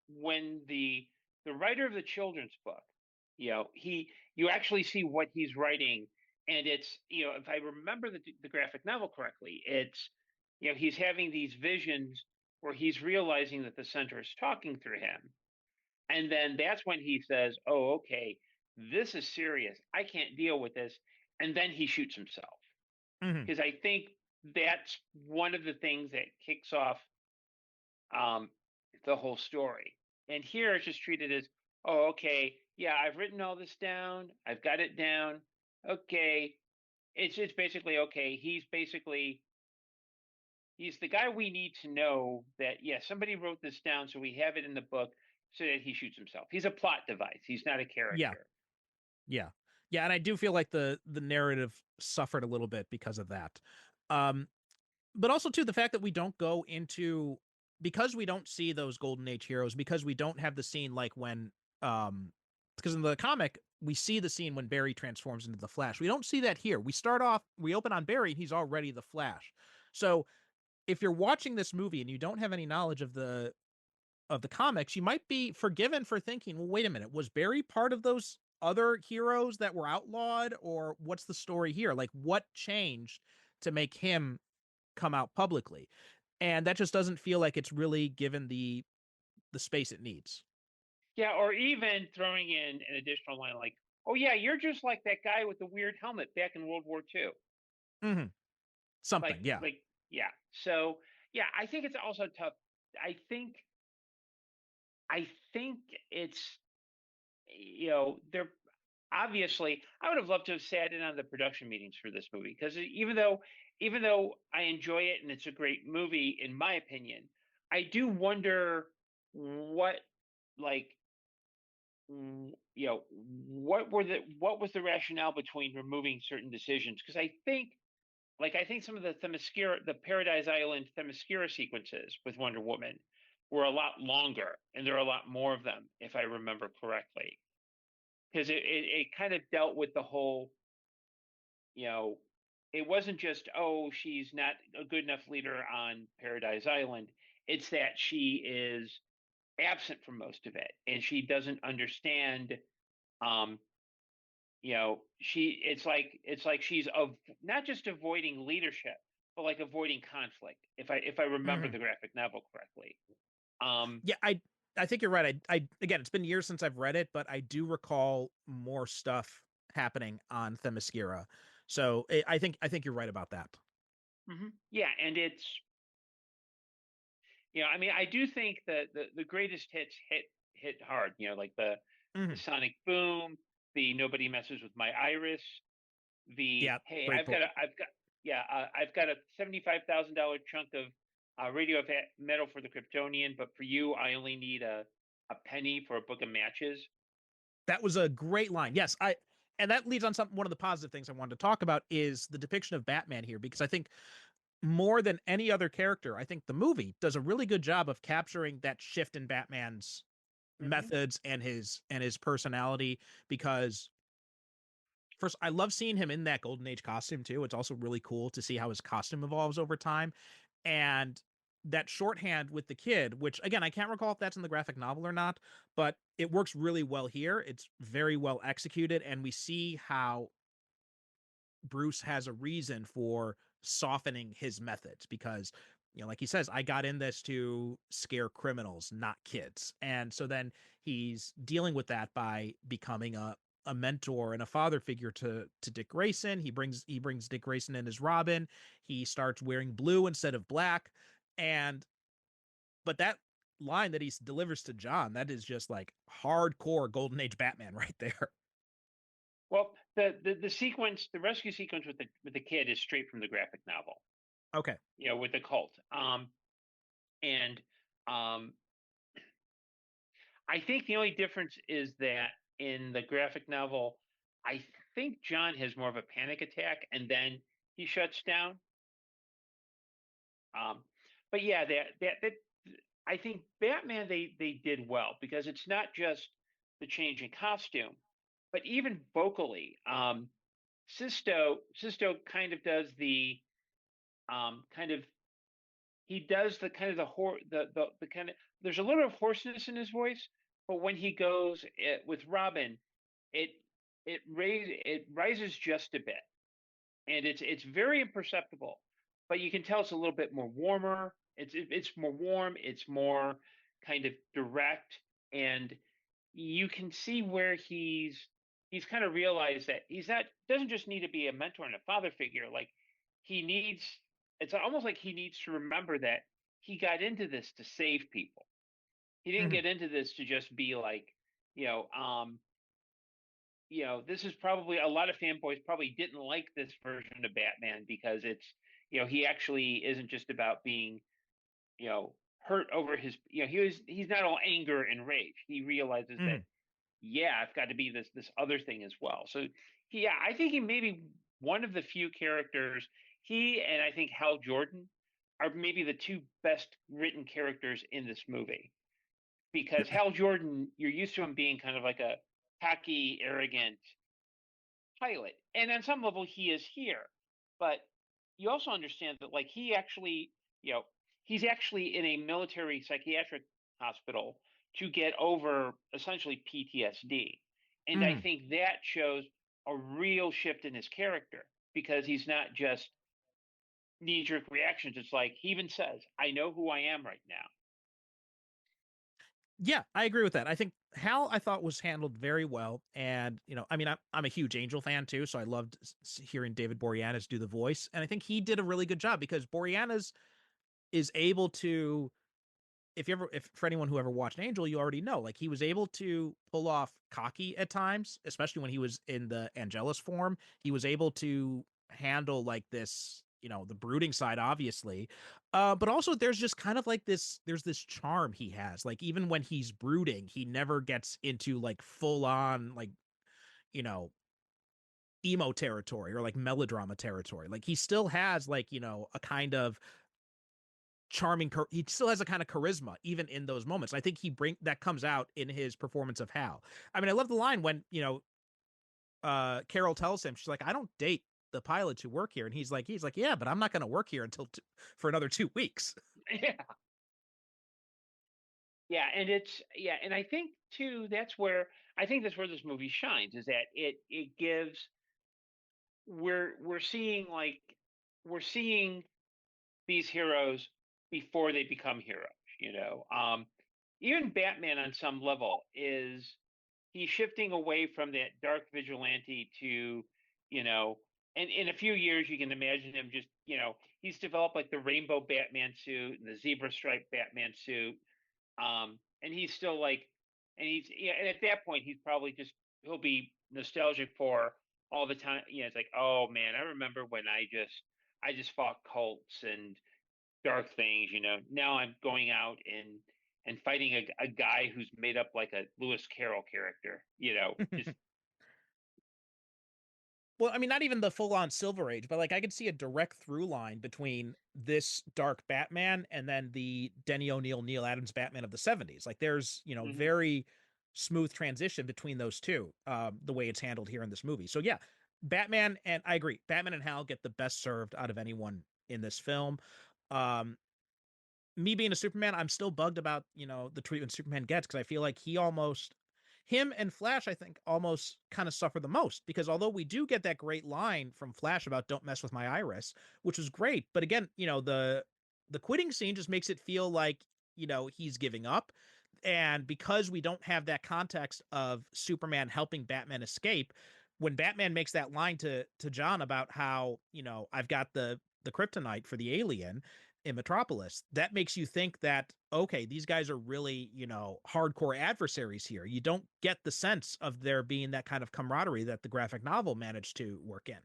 when the writer of the children's book, you actually see what he's writing, and it's if I remember the graphic novel correctly, it's he's having these visions where he's realizing that the center is talking through him, and then that's when he says, "Oh, okay, this is serious. I can't deal with this," and then he shoots himself Hmm. because I think that's one of the things that kicks off um, the whole story. And here it's just treated as, oh, okay, yeah, I've written all this down, I've got it down. Okay, it's basically okay. He's the guy we need to know that yeah somebody wrote this down, so we have it in the book so that he shoots himself. He's a plot device. He's not a Yeah. character. Yeah. Yeah, and I do feel like the narrative suffered a little bit because of that. Um but also too the fact that we don't go into, because we don't see those golden age heroes, because we don't have the scene like when um because in the comic we see the scene when Barry transforms into the Flash. We don't see that here. We open on Barry and he's already the Flash. So if you're watching this movie and you don't have any knowledge of the comics, you might be forgiven for thinking, well, wait a minute, was Barry part of those other heroes that were outlawed, or what's the story here? Like, what changed to make him come out publicly? And that just doesn't feel like it's really given the space it needs. Yeah, or even throwing in an additional line like, "Oh yeah, you're just like that guy with the weird helmet back in World War II." Hmm. something. Yeah. Yeah. So yeah, I think it's also tough. I think I think it's they're obviously I would have loved to have sat in on the production meetings for this movie because even though I enjoy it and it's a great movie in my opinion, I do wonder what like what was the rationale between removing certain decisions because I think some of the Paradise Island Themyscira sequences with Wonder Woman were a lot longer, and there are a lot more of them, if I remember correctly. Because it kind of dealt with the whole, you know, it wasn't just, oh, she's not a good enough leader on Paradise Island. It's that she is absent from most of it, and she doesn't understand um, it's like she's of not just avoiding leadership but like avoiding conflict if I remember Mhm. the graphic novel correctly. um Yeah, I think you're right. I again, it's been years since I've read it, but I do recall more stuff happening on Themyscira. So I think you're right about that. yeah, and it's I mean, I do think that the greatest hits hit hard, like the Mhm. sonic boom, the nobody messes with my iris, the Yeah, hey, great book. I've got a $75,000 chunk of radioactive metal for the Kryptonian, but for you, I only need a penny for a book of matches. That was a great line. Yes, I and that leads on some one of the positive things I wanted to talk about is the depiction of Batman here because I think more than any other character, I think the movie does a really good job of capturing that shift in Batman's Hmm. methods and his personality because first I love seeing him in that golden age costume too. It's also really cool to see how his costume evolves over time and that shorthand with the kid, which again I can't recall if that's in the graphic novel or not, but it works really well here. It's very well executed and we see how Bruce has a reason for softening his methods because like he says, I got in this to scare criminals, not kids. And so then he's dealing with that by becoming a mentor and a father figure to Dick Grayson. He brings Dick Grayson in as Robin. He starts wearing blue instead of black. And but that line that he delivers to John, that is just like hardcore golden age Batman right there. Well, the rescue sequence with the kid is straight from the graphic novel. Okay. With the cult. And I think the only difference is that in the graphic novel, I think John has more of a panic attack and then he shuts down. Um, but yeah, that I think Batman they did well because it's not just the change in costume, but even vocally. Sisto kind of does the kind of he does the kind of the kind of there's a little bit of hoarseness in his voice, but when he goes with Robin, it it rises just a bit, and it's very imperceptible, but you can tell it's a little bit more warmer. It's more warm. It's more kind of direct, and you can see where he's kind of realized that he's not doesn't just need to be a mentor and a father figure. Like he needs, it's almost like he needs to remember that he got into this to save people. He didn't Mhm. get into this to just be like, you know, um, this is probably a lot of fanboys probably didn't like this version of Batman because it's, he actually isn't just about being, hurt over his, he's not all anger and rage. He realizes that, Mhm. yeah, I've got to be this other thing as well. So, yeah, I think he may be one of the few characters. He and I think Hal Jordan are maybe the two best written characters in this movie because Hal Jordan, you're used to him being kind of like a cocky, arrogant pilot, and on some level he is here, but you also understand that like he actually, you know, he's actually in a military psychiatric hospital to get over essentially PTSD, and I Mhm. think that shows a real shift in his character because he's not just knee jerk reactions. It's like he even says, "I know who I am right now." Yeah, I agree with that. I think Hal I thought was handled very well, and I mean, I'm a huge Angel fan too, so I loved hearing David Boreanaz do the voice, and I think he did a really good job because Boreanaz is able to, if for anyone who ever watched Angel, you already know, like he was able to pull off cocky at times, especially when he was in the Angelus form. He was able to handle like this, the brooding side, obviously. But also there's just kind of like there's this charm he has. Like even when he's brooding, he never gets into like full on like, you know, emo territory or like melodrama territory. Like he still has like, a kind of charming, he still has a kind of charisma even in those moments. I think that comes out in his performance of Hal. I mean, I love the line when Carol tells him, she's like, I don't date the pilots who work here, and he's like, yeah, but I'm not going to work here until for another 2 weeks. Yeah. Yeah, and I think too that's where this movie shines, is that it gives we're seeing we're seeing these heroes before they become heroes. Even Batman on some level is he's shifting away from that dark vigilante to, you know, and in a few years you can imagine him just, he's developed like the rainbow Batman suit and the zebra striped Batman suit. And he's still like, and at that point he's probably just he'll be nostalgic for all the time. It's like, oh man, I remember when I just fought cults and dark things. Now I'm going out and fighting a guy who's made up like a Lewis Carroll character. Just Well, I mean, not even the full on Silver Age, but like I could see a direct through line between this dark Batman and then the Denny O'Neil, Neil Adams Batman of the 70s. Like there's, mhm. very smooth transition between those two, the way it's handled here in this movie. So yeah, Batman, and I agree, Batman and Hal get the best served out of anyone in this film. Um, Me being a Superman, I'm still bugged about, the treatment Superman gets because I feel like him and Flash, I think, almost kind of suffer the most because although we do get that great line from Flash about "Don't mess with my Iris," which was great, but again, the quitting scene just makes it feel like he's giving up, and because we don't have that context of Superman helping Batman escape, when Batman makes that line to John about how I've got the kryptonite for the alien in Metropolis, that makes you think that, okay, these guys are really, hardcore adversaries here. You don't get the sense of there being that kind of camaraderie that the graphic novel managed to work in.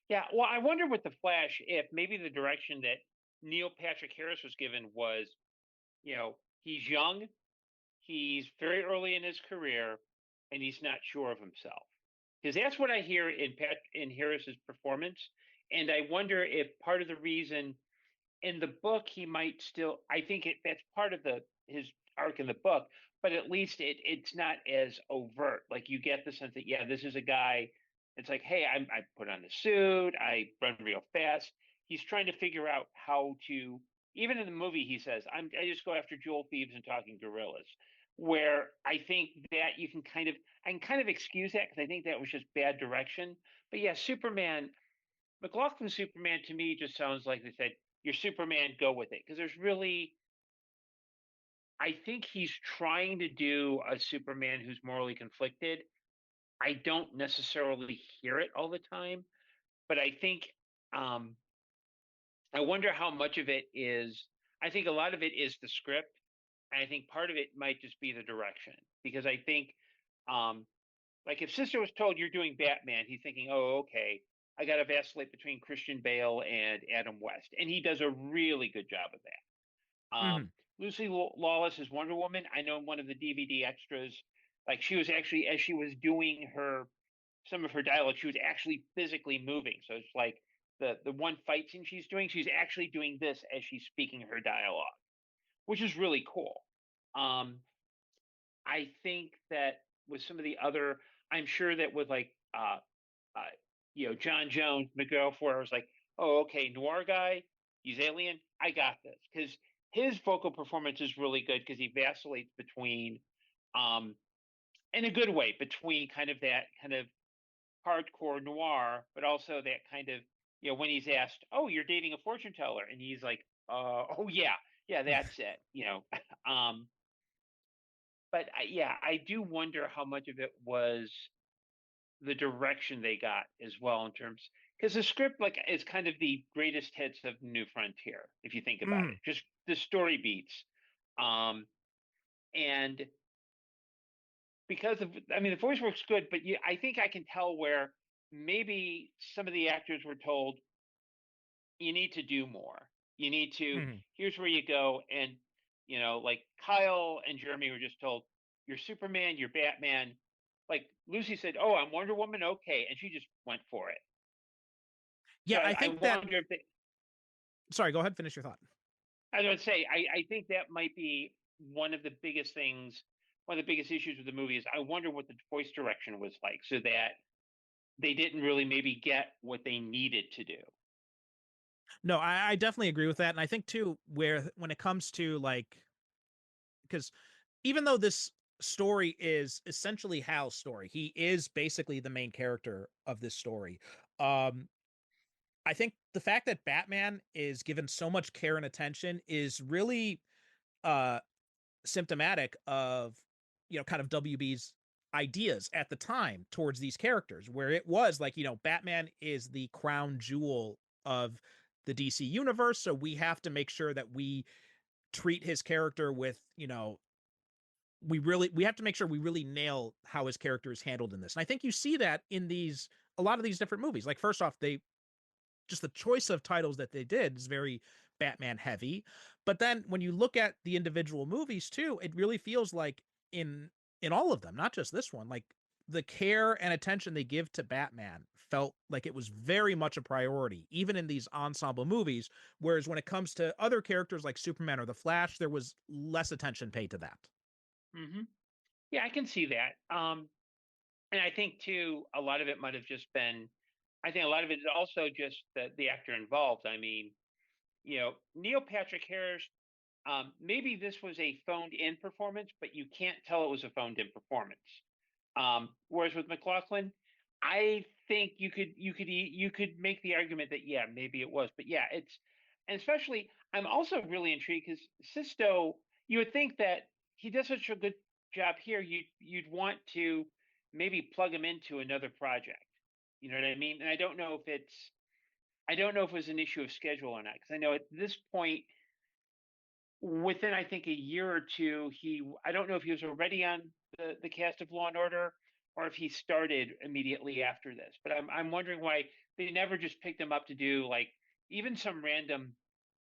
Yeah, well, I wonder with the Flash if maybe the direction that Neil Patrick Harris was given was, he's young, he's very early in his career, and he's not sure of himself. Because that's what I hear in Harris's performance, and I wonder if part of the reason in the book he might still, I think that's part of the his arc in the book, but at least it's not as overt. Like you get the sense that, yeah, this is a guy. It's like, hey, I put on the suit, I run real fast. He's trying to figure out how to. Even in the movie, he says, I just go after jewel thieves and talking gorillas. Where I think that I can kind of excuse that because I think that was just bad direction. But yeah, McLaughlin's Superman to me just sounds like they said, "You're Superman, go with it." Because I think he's trying to do a Superman who's morally conflicted. I don't necessarily hear it all the time, but I think um, I wonder how much of it is. I think a lot of it is the script, and I think part of it might just be the direction. Because I think, um, like, if Sister was told you're doing Batman, he's thinking, "Oh, okay, I got to vacillate between Christian Bale and Adam West," and he does a really good job of that. Mm-hmm. Lucy Lawless is Wonder Woman. I know in one of the DVD extras, like she was actually, as she was doing some of her dialogue, she was actually physically moving. So it's like the one fight scene she's doing, she's actually doing this as she's speaking her dialogue, which is really cool. Um, I think that with some of the other, I'm sure that with like, John Jones, Miguel Ferrer, I was like, oh, okay, noir guy, he's alien. I got this because his vocal performance is really good because he vacillates between, um, in a good way, between kind of that kind of hardcore noir, but also that kind of, when he's asked, oh, you're dating a fortune teller, and he's like, oh yeah, yeah, that's it. Um, but yeah, I do wonder how much of it was the direction they got as well in terms, because the script like is kind of the greatest hits of New Frontier if you think about it, Mm. just the story beats, um, and because of, I mean, the voice work's good, but I think I can tell where maybe some of the actors were told you need to do more. You need to, Mm. here's where you go. And, like Kyle and Jeremy were just told, you're Superman, you're Batman. Like Lucy said, oh, I'm Wonder Woman. Okay. And she just went for it. So Yeah, I I think that. wonder if they, Sorry, go ahead, finish your thought. I would say, I think that might be one of the biggest things, one of the biggest issues with the movie is I wonder what the voice direction was like so that they didn't really maybe get what they needed to do. No, I definitely agree with that, and I think too, where when it comes to like, because even though this story is essentially Hal's story, he is basically the main character of this story. Um, I think the fact that Batman is given so much care and attention is really uh symptomatic of, kind of WB's ideas at the time towards these characters, where it was like, Batman is the crown jewel of the DC universe, so we have to make sure that we treat his character with, we have to make sure we really nail how his character is handled in this. And I think you see that in these a lot of these different movies. Like, first off, they just the choice of titles that they did is very Batman heavy. But then when you look at the individual movies too, it really feels like in in all of them, not just this one, like the care and attention they give to Batman felt like it was very much a priority, even in these ensemble movies. Whereas when it comes to other characters like Superman or the Flash, there was less attention paid to that. Hmm. Yeah, I can see that. And I think too, a lot of it might have just been. I think a lot of it is also just the actor involved. I mean, Neil Patrick Harris. Maybe this was a phoned-in performance, but you can't tell it was a phoned-in performance. Whereas with McLaughlin, I think you could make the argument that yeah, maybe it was, but yeah, and especially I'm also really intrigued because Sisto, you would think that he does such a good job here, you'd want to maybe plug him into another project. You know what I mean? And I don't know if it was an issue of schedule or not because I know at this point within I think a year or two, I don't know if he was already on the cast of Law and Order or if he started immediately after this. But I'm wondering why they never just picked him up to do like even some random,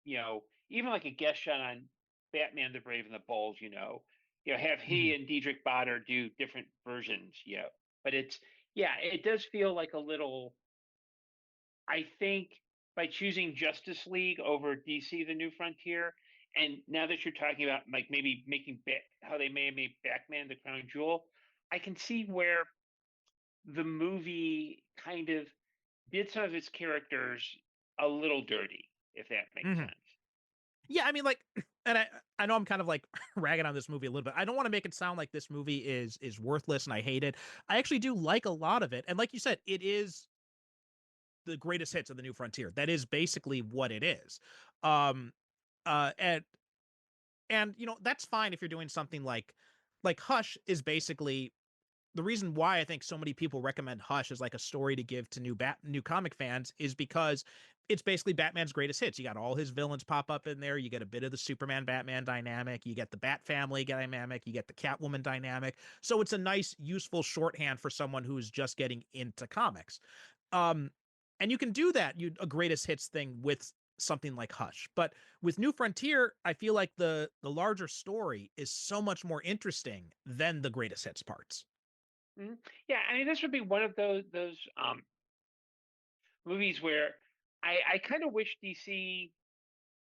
even like a guest shot on Batman the Brave and the Bold, have Mm-hmm. he and Diedrich Bader do different versions, But it does feel like a little I think by choosing Justice League over DC: The New Frontier, and now that you're talking about like maybe making how they may have made Batman the crown jewel, I can see where the movie kind of did some of its characters a little dirty, if that makes Mm-hmm. sense. Yeah, I mean, like, and I know I'm kind of like ragging on this movie a little bit. I don't want to make it sound like this movie is worthless and I hate it. I actually do like a lot of it, and like you said, it is the greatest hits of the New Frontier. That is basically what it is. Um, uh, and that's fine if you're doing something like Hush is basically the reason why I think so many people recommend Hush as like a story to give to new comic fans is because it's basically Batman's greatest hits. You got all his villains pop up in there. You get a bit of the Superman Batman dynamic. You get the Bat Family dynamic. You get the Catwoman dynamic. So it's a nice, useful shorthand for someone who's just getting into comics. Um, and you can do that, a greatest hits thing with something like Hush. But with New Frontier, I feel like the larger story is so much more interesting than the greatest hits parts. Mhm. Yeah, I mean, this would be one of those movies where I kind of wish DC.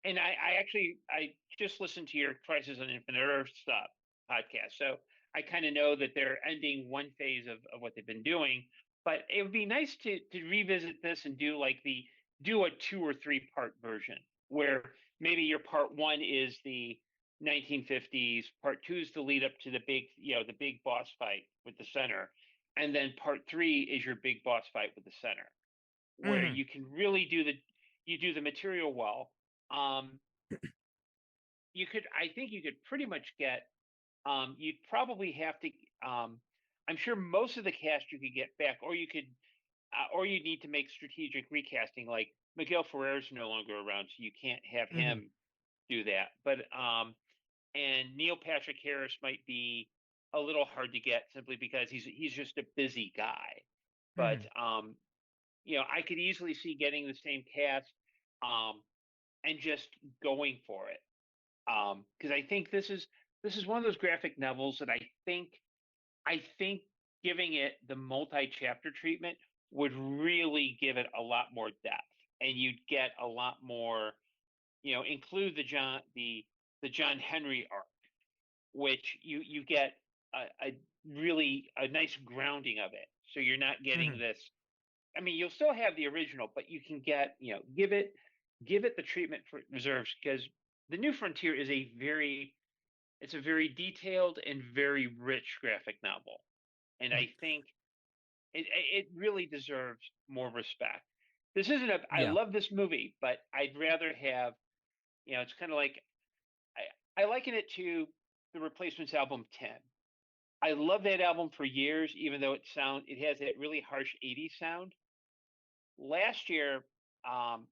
And I just listened to your Crisis on Infinite Earth stuff podcast, so I kind of know that they're ending one phase of what they've been doing. But it would be nice to revisit this and do a 2 or 3 part version where maybe your part one is the 1950s, part two is the lead up to the big boss fight with the center, and then part three is your big boss fight with the center, where Mm-hmm. you can really do the material well. um, I think you could pretty much get you'd probably have to. I'm sure most of the cast you could get back, or you could, or you need to make strategic recasting. Like Miguel Ferrer's no longer around, so you can't have Hmm. him do that. But and Neil Patrick Harris might be a little hard to get simply because he's just a busy guy. But Hmm. I could easily see getting the same cast um, and just going for it. Because I think this is one of those graphic novels that I think giving it the multi-chapter treatment would really give it a lot more depth, and you'd get a lot more. Include the John Henry arc, which you get a really a nice grounding of it. So you're not getting Hmm. this. I mean, you'll still have the original, but you can get give it the treatment for reserves, because the New Frontier is it's a very detailed and very rich graphic novel, and Hmm. I think it really deserves more respect. This isn't a. I Yeah. love this movie, but I'd rather have. It's kind of like I liken it to the Replacements album 10. I love that album for years, even though it has that really harsh '80s sound. Last year,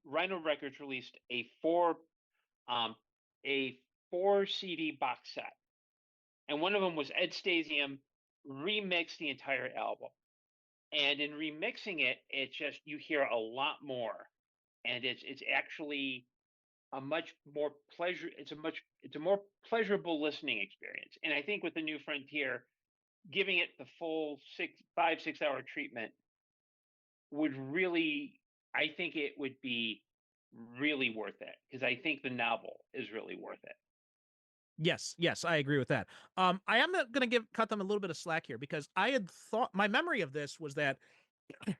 Rhino Records released um, a four CD box set, and one of them was Ed Stasium remixed the entire album. And in remixing it, it's just you hear a lot more, and it's actually a much more pleasure. It's a more pleasurable listening experience. And I think with the New Frontier, giving it the full 6 hour treatment would really, I think it would be really worth it, because I think the novel is really worth it. Yes, yes, I agree with that. I am going to cut them a little bit of slack here because I had thought my memory of this was that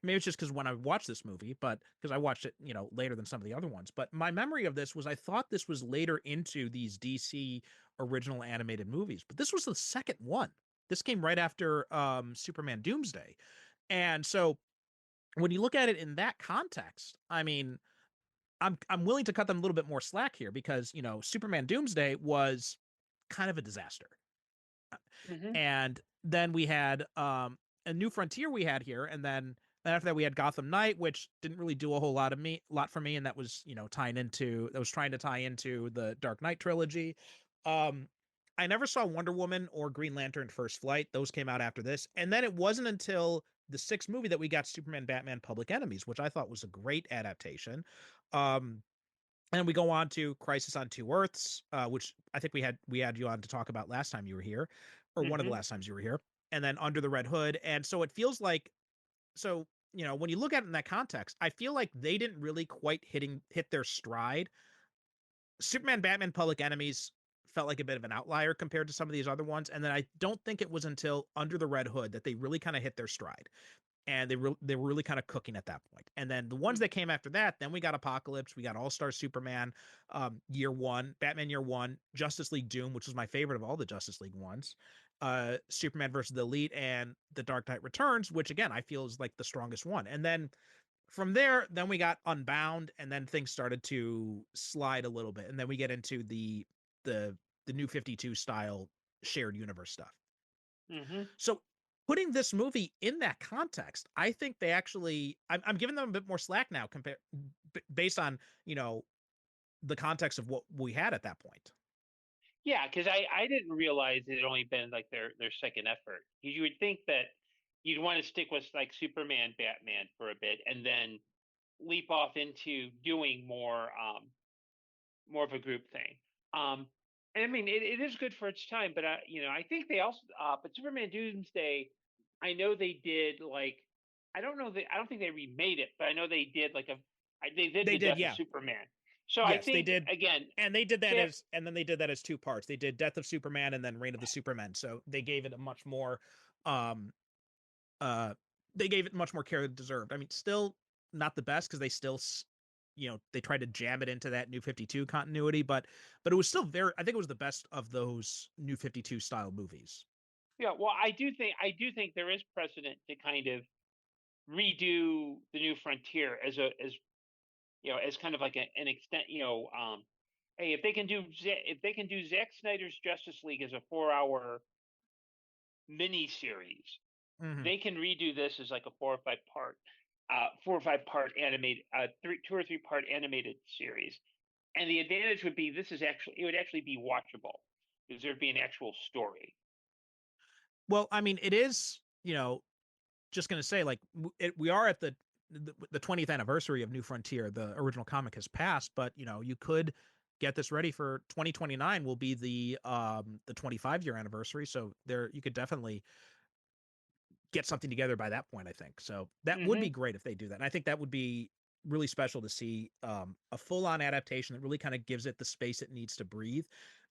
maybe it's just because when I watched this movie, but because I watched it, later than some of the other ones. But my memory of this was I thought this was later into these DC original animated movies, but this was the second one. This came right after Superman Doomsday, and so when you look at it in that context, I mean, I'm willing to cut them a little bit more slack here because Superman Doomsday was kind of a disaster. Mm-hmm. And then we had a New Frontier we had here, and then after that we had Gotham Knight, which didn't really do a whole lot for me, and that was trying to tie into the Dark Knight trilogy. Um, I never saw Wonder Woman or Green Lantern First Flight; those came out after this, and then it wasn't until the sixth movie that we got Superman, Batman, Public Enemies, which I thought was a great adaptation. Um, and we go on to Crisis on Two Earths, which I think we had you on to talk about last time you were here, or one of the Mm-hmm. last times you were here, and then Under the Red Hood. And so it feels like when you look at it in that context, I feel like they didn't really quite hit their stride. Superman, Batman, Public Enemies felt like a bit of an outlier compared to some of these other ones, and then I don't think it was until Under the Red Hood that they really kind of hit their stride, and they were really kind of cooking at that point. And then the ones that came after that, then we got Apocalypse, we got All Star Superman, Year One, Batman Year One, Justice League Doom, which was my favorite of all the Justice League ones, Superman versus the Elite, and The Dark Knight Returns, which again I feel is like the strongest one. And then from there, then we got Unbound, and then things started to slide a little bit, and then we get into the the New 52 style shared universe stuff. Mm-hmm. So putting this movie in that context, I think they actually I'm giving them a bit more slack now compared based on, the context of what we had at that point. Yeah, because I didn't realize it had only been like their second effort. You would think that you'd want to stick with like Superman, Batman for a bit, and then leap off into doing more of a group thing. Um, and I mean, it is good for its time, but I think they also, but Superman Doomsday, I know they did like, I don't think they remade it, but I know they did like they did They the did, Death of yeah. Superman. So I Yes, they think did. again, And they did that that as and then they did that as two parts. They did Death of Superman and then Reign of the Supermen. So they gave it a much more um uh they gave it much more care it deserved. I mean, still not the best because they still they tried to jam it into that New 52 continuity, but it was still very I think it was the best of those New 52 style movies. yeah, well, I do think there is precedent to kind of redo the New Frontier as kind of like an extent, hey, if they can do Zack Snyder's Justice League as a 4-hour mini series, Mhm. they can redo this as like a 4 or 5 part animated, 2 or 3 part animated series. And the advantage would be it would actually be watchable because there'd be an actual story. Well, I mean, it is, just going to say, like, we are at the 20th anniversary of New Frontier. The original comic has passed, but you could get this ready for 2029 will be the 25-year anniversary. So there, you could definitely get something together by that point, I think. So that would be Hmm. great if they do that. And I think that would be really special to see a full-on adaptation that really kind of gives it the space it needs to breathe.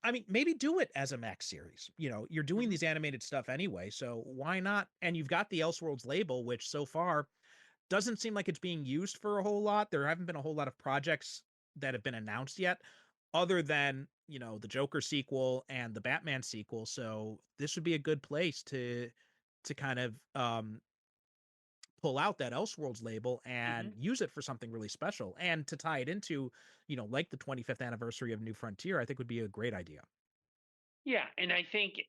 I mean, maybe do it as a Max series. You're doing Hmm. these animated stuff anyway, so why not? And you've got the Elseworlds label, which so far doesn't seem like it's being used for a whole lot. There haven't been a whole lot of projects that have been announced yet, other than the Joker sequel and the Batman sequel. So this would be a good place to kind of pull out that Elseworlds label and Hmm. use it for something really special, and to tie it into like the 25th anniversary of New Frontier. I think would be a great idea. Yeah, and I think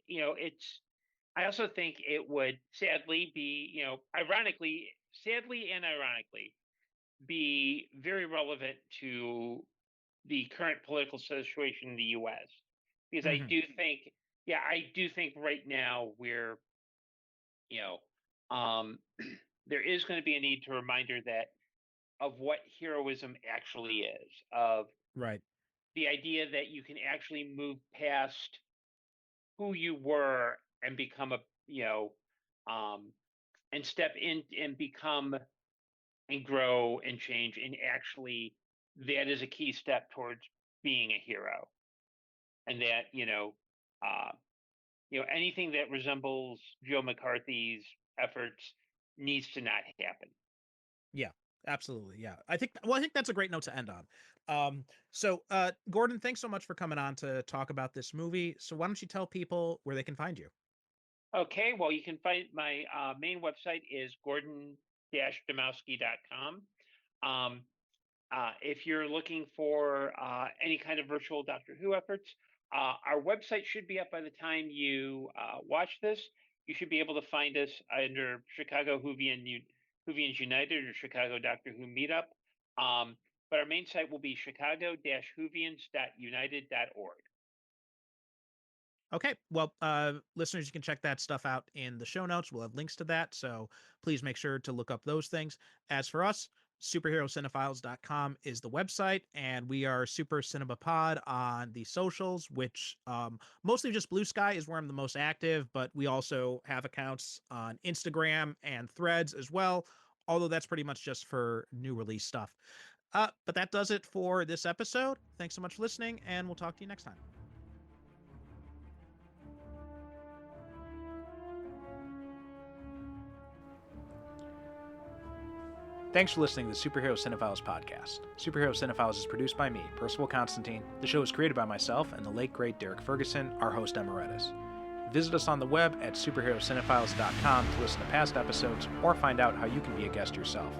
I also think it would sadly be, sadly and ironically, be very relevant to the current political situation in the U.S. Because Hmm. I do think right now you know, there is going to be a need to reminder that of what heroism actually is, of Right. the idea that you can actually move past who you were and become um, and step in and become and grow and change, and actually that is a key step towards being a hero. And that uh, anything that resembles Joe McCarthy's efforts needs to not happen. Yeah, absolutely. Yeah. I think that's a great note to end on. Gordon, thanks so much for coming on to talk about this movie. So why don't you tell people where they can find you? Okay, well, you can find my main website is gordon-dymowski.com. Um, if you're looking for any kind of virtual Doctor Who efforts, our website should be up by the time you watch this. You should be able to find us under Chicago Whovians United or Chicago Doctor Who Meetup. But our main site will be chicago-whovians.united.org. Okay. Well, listeners, you can check that stuff out in the show notes. We'll have links to that. So please make sure to look up those things. As for us, superherocinephiles.com is the website, and we are Super Cinema Pod on the socials, which mostly just Blue Sky is where I'm the most active, but we also have accounts on Instagram and Threads as well, although that's pretty much just for new release stuff. But that does it for this episode. Thanks so much for listening, and we'll talk to you next time. Thanks for listening to the Superhero Cinephiles podcast. Superhero Cinephiles is produced by me, Percival Constantine. The show is created by myself and the late great Derek Ferguson, our host emeritus. Visit us on the web at superherocinephiles.com to listen to past episodes or find out how you can be a guest yourself.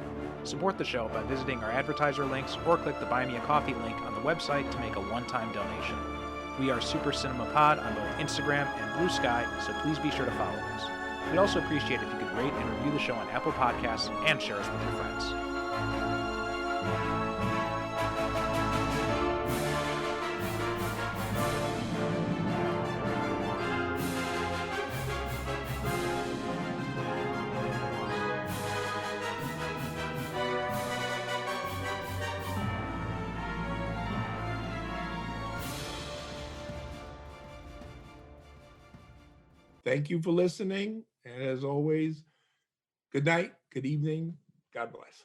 Support the show by visiting our advertiser links or click the Buy Me a Coffee link on the website to make a one-time donation. We are Super Cinema Pod on both Instagram and Blue Sky, so please be sure to follow us. We'd also appreciate it if you could rate and review the show on Apple Podcasts and share us with your friends. Thank you for listening. And as always, good night, good evening. God bless.